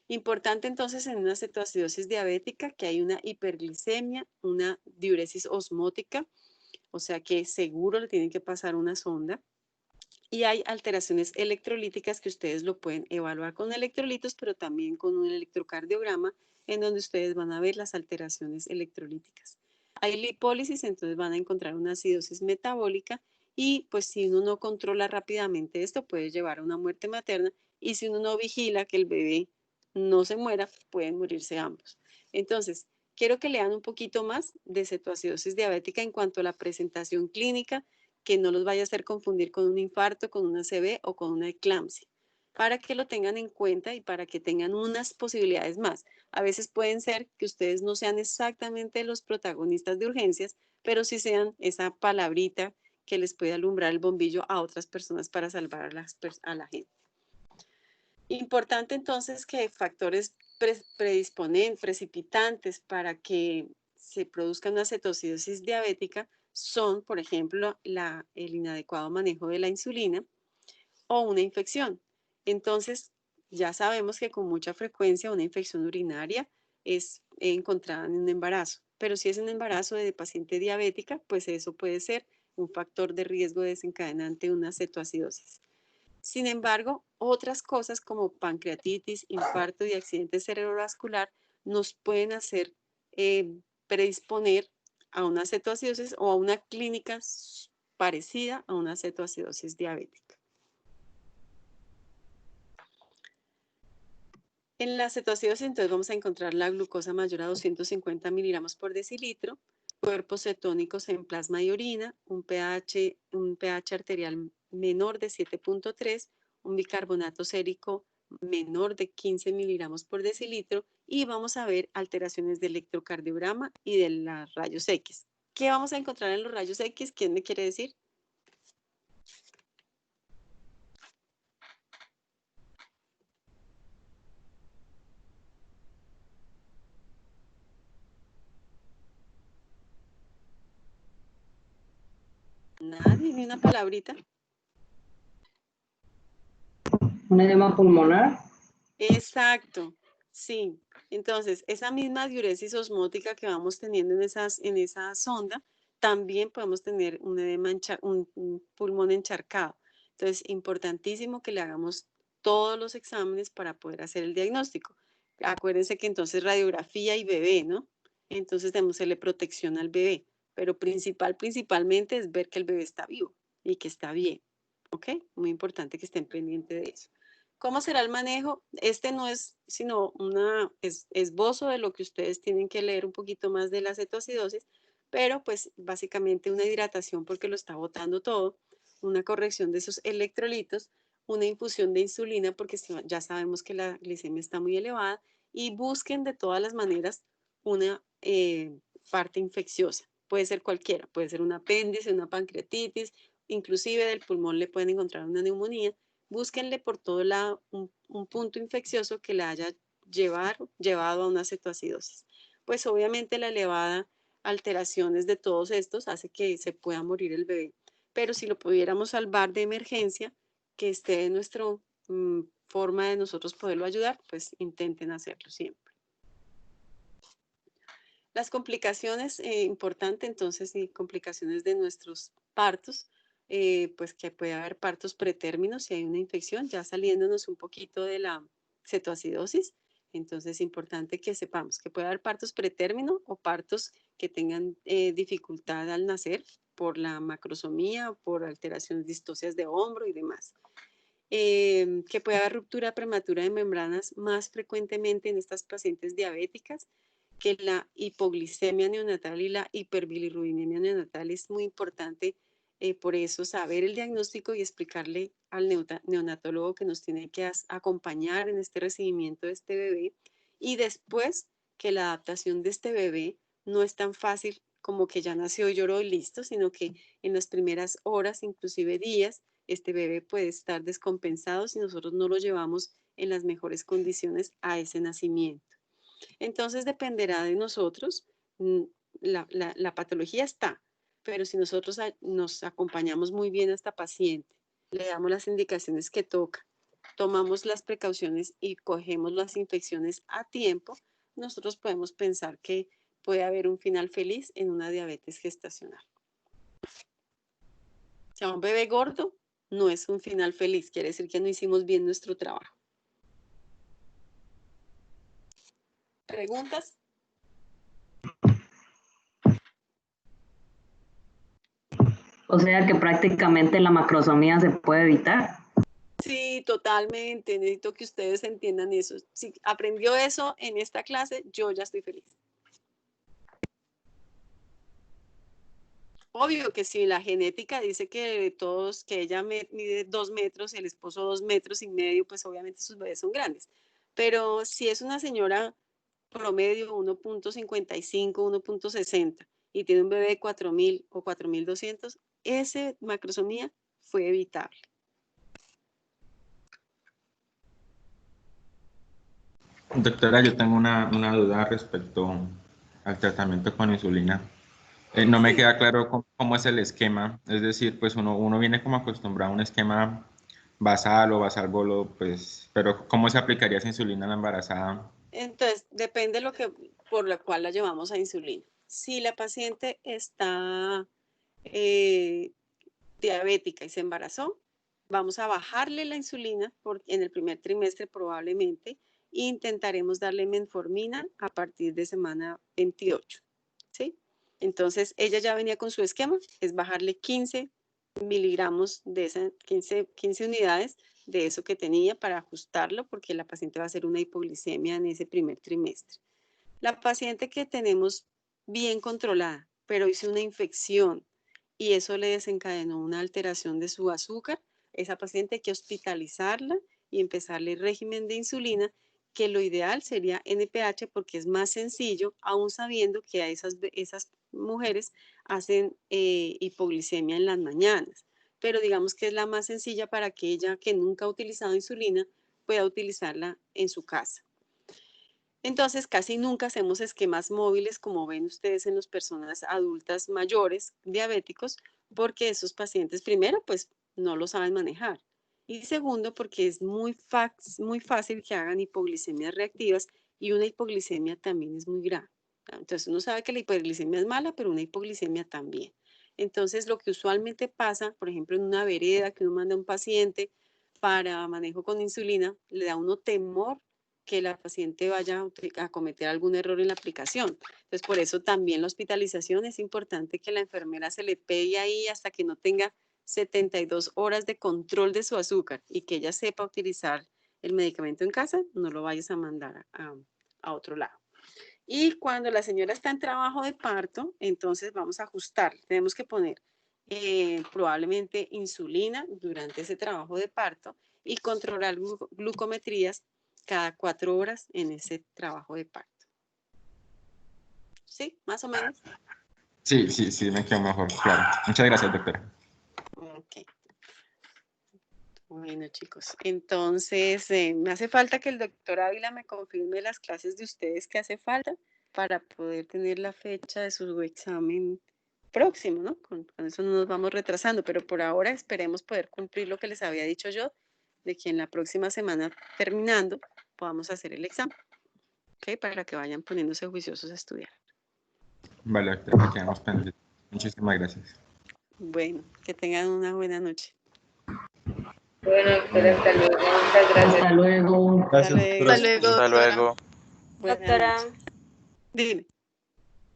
Importante entonces en una cetoacidosis diabética que hay una hiperglicemia, una diuresis osmótica, o sea que seguro le tienen que pasar una sonda. Y hay alteraciones electrolíticas que ustedes lo pueden evaluar con electrolitos, pero también con un electrocardiograma en donde ustedes van a ver las alteraciones electrolíticas. Hay lipólisis, entonces van a encontrar una acidosis metabólica y pues si uno no controla rápidamente esto puede llevar a una muerte materna y si uno no vigila que el bebé no se muera, pueden morirse ambos. Entonces, quiero que lean un poquito más de cetoacidosis diabética en cuanto a la presentación clínica, que no los vaya a hacer confundir con un infarto, con una ACV o con una eclampsia, para que lo tengan en cuenta y para que tengan unas posibilidades más. A veces pueden ser que ustedes no sean exactamente los protagonistas de urgencias, pero sí sean esa palabrita que les puede alumbrar el bombillo a otras personas para salvar a la gente. Importante entonces que factores precipitantes para que se produzca una cetoacidosis diabética son, por ejemplo, el inadecuado manejo de la insulina o una infección. Entonces, ya sabemos que con mucha frecuencia una infección urinaria es encontrada en un embarazo, pero si es un embarazo de paciente diabética, pues eso puede ser un factor de riesgo desencadenante de una cetoacidosis. Sin embargo, otras cosas como pancreatitis, infarto y accidente cerebrovascular nos pueden hacer predisponer a una cetoacidosis o a una clínica parecida a una cetoacidosis diabética. En la cetoacidosis entonces vamos a encontrar la glucosa mayor a 250 miligramos por decilitro, cuerpos cetónicos en plasma y orina, un pH arterial menor de 7.3, un bicarbonato sérico menor de 15 miligramos por decilitro y vamos a ver alteraciones del electrocardiograma y de los rayos X. ¿Qué vamos a encontrar en los rayos X? ¿Quién me quiere decir? ni una palabrita. Un edema pulmonar. Exacto, sí. Entonces, esa misma diuresis osmótica que vamos teniendo en esa sonda, también podemos tener un edema, un pulmón encharcado. Entonces, importantísimo que le hagamos todos los exámenes para poder hacer el diagnóstico. Acuérdense que entonces radiografía y bebé, ¿no? Entonces debemos hacerle protección al bebé, pero principalmente es ver que el bebé está vivo y que está bien, ¿ok? Muy importante que estén pendientes de eso. ¿Cómo será el manejo? Este no es sino un esbozo de lo que ustedes tienen que leer un poquito más de la cetoacidosis, pero pues básicamente una hidratación porque lo está botando todo, una corrección de esos electrolitos, una infusión de insulina porque ya sabemos que la glicemia está muy elevada y busquen de todas las maneras una parte infecciosa. Puede ser cualquiera, puede ser un apéndice, una pancreatitis, inclusive del pulmón le pueden encontrar una neumonía. Búsquenle por todo lado un punto infeccioso que le haya llevado a una cetoacidosis. Pues obviamente la elevada alteraciones de todos estos hace que se pueda morir el bebé. Pero si lo pudiéramos salvar de emergencia, que esté en nuestra forma de nosotros poderlo ayudar, pues intenten hacerlo siempre. Las complicaciones, importante entonces, y complicaciones de nuestros partos, pues que puede haber partos pretérminos si hay una infección, ya saliéndonos un poquito de la cetoacidosis. Entonces es importante que sepamos que puede haber partos pretérmino o partos que tengan dificultad al nacer por la macrosomía, por alteraciones distocias de hombro y demás. Que puede haber ruptura prematura de membranas más frecuentemente en estas pacientes diabéticas, que la hipoglicemia neonatal y la hiperbilirrubinemia neonatal es muy importante, por eso saber el diagnóstico y explicarle al neonatólogo que nos tiene que acompañar en este recibimiento de este bebé, y después que la adaptación de este bebé no es tan fácil como que ya nació, lloró y listo, sino que en las primeras horas, inclusive días, este bebé puede estar descompensado si nosotros no lo llevamos en las mejores condiciones a ese nacimiento. Entonces dependerá de nosotros, la patología está, pero si nosotros nos acompañamos muy bien a esta paciente, le damos las indicaciones que toca, tomamos las precauciones y cogemos las infecciones a tiempo, nosotros podemos pensar que puede haber un final feliz en una diabetes gestacional. Si a un bebé gordo no es un final feliz, quiere decir que no hicimos bien nuestro trabajo. ¿Preguntas? O sea que prácticamente la macrosomía se puede evitar. Sí, totalmente. Necesito que ustedes entiendan eso. Si aprendió eso en esta clase, yo ya estoy feliz. Obvio que si la genética dice que ella mide 2 metros y el esposo 2,5 metros, pues obviamente sus bebés son grandes. Pero si es una señora promedio 1.55, 1.60 y tiene un bebé de 4.000 o 4.200, esa macrosomía fue evitable. Doctora, yo tengo una duda respecto al tratamiento con insulina. No me queda claro cómo es el esquema. Es decir, pues uno viene como acostumbrado a un esquema basal o basal bolo, pues, pero ¿cómo se aplicaría esa insulina a la embarazada? Entonces, depende por lo cual la llevamos a insulina. Si la paciente está diabética y se embarazó, vamos a bajarle la insulina en el primer trimestre probablemente e intentaremos darle metformina a partir de semana 28, ¿sí? Entonces, ella ya venía con su esquema, es bajarle 15 miligramos de esa, 15 unidades de eso que tenía para ajustarlo porque la paciente va a hacer una hipoglicemia en ese primer trimestre. La paciente que tenemos bien controlada, pero hizo una infección y eso le desencadenó una alteración de su azúcar, esa paciente hay que hospitalizarla y empezarle el régimen de insulina, que lo ideal sería NPH porque es más sencillo, aún sabiendo que a esas mujeres hacen hipoglicemia en las mañanas. Pero digamos que es la más sencilla para que ella que nunca ha utilizado insulina pueda utilizarla en su casa. Entonces, casi nunca hacemos esquemas móviles, como ven ustedes en las personas adultas mayores diabéticos, porque esos pacientes, primero, pues no lo saben manejar. Y segundo, porque es muy fácil que hagan hipoglicemias reactivas y una hipoglicemia también es muy grave. Entonces, uno sabe que la hipoglicemia es mala, pero una hipoglicemia también. Entonces, lo que usualmente pasa, por ejemplo, en una vereda que uno manda a un paciente para manejo con insulina, le da a uno temor que la paciente vaya a cometer algún error en la aplicación. Entonces, por eso también la hospitalización es importante que la enfermera se le pegue ahí hasta que no tenga 72 horas de control de su azúcar y que ella sepa utilizar el medicamento en casa, no lo vayas a mandar a otro lado. Y cuando la señora está en trabajo de parto, entonces vamos a ajustar. Tenemos que poner probablemente insulina durante ese trabajo de parto y controlar glucometrías cada 4 horas en ese trabajo de parto. ¿Sí? ¿Más o menos? Sí, me quedó mejor, claro. Muchas gracias, doctora. Ok. Bueno, chicos, entonces me hace falta que el doctor Ávila me confirme las clases de ustedes que hace falta para poder tener la fecha de su examen próximo, ¿no? Con eso no nos vamos retrasando, pero por ahora esperemos poder cumplir lo que les había dicho yo, de que en la próxima semana terminando podamos hacer el examen, ¿ok? Para que vayan poniéndose juiciosos a estudiar. Vale, doctora, quedamos pendientes. Muchísimas gracias. Bueno, que tengan una buena noche. Bueno, doctora, hasta luego. Muchas gracias. Hasta luego. Gracias, Hasta luego. Hasta luego. Buenas Doctora. noches. Dime.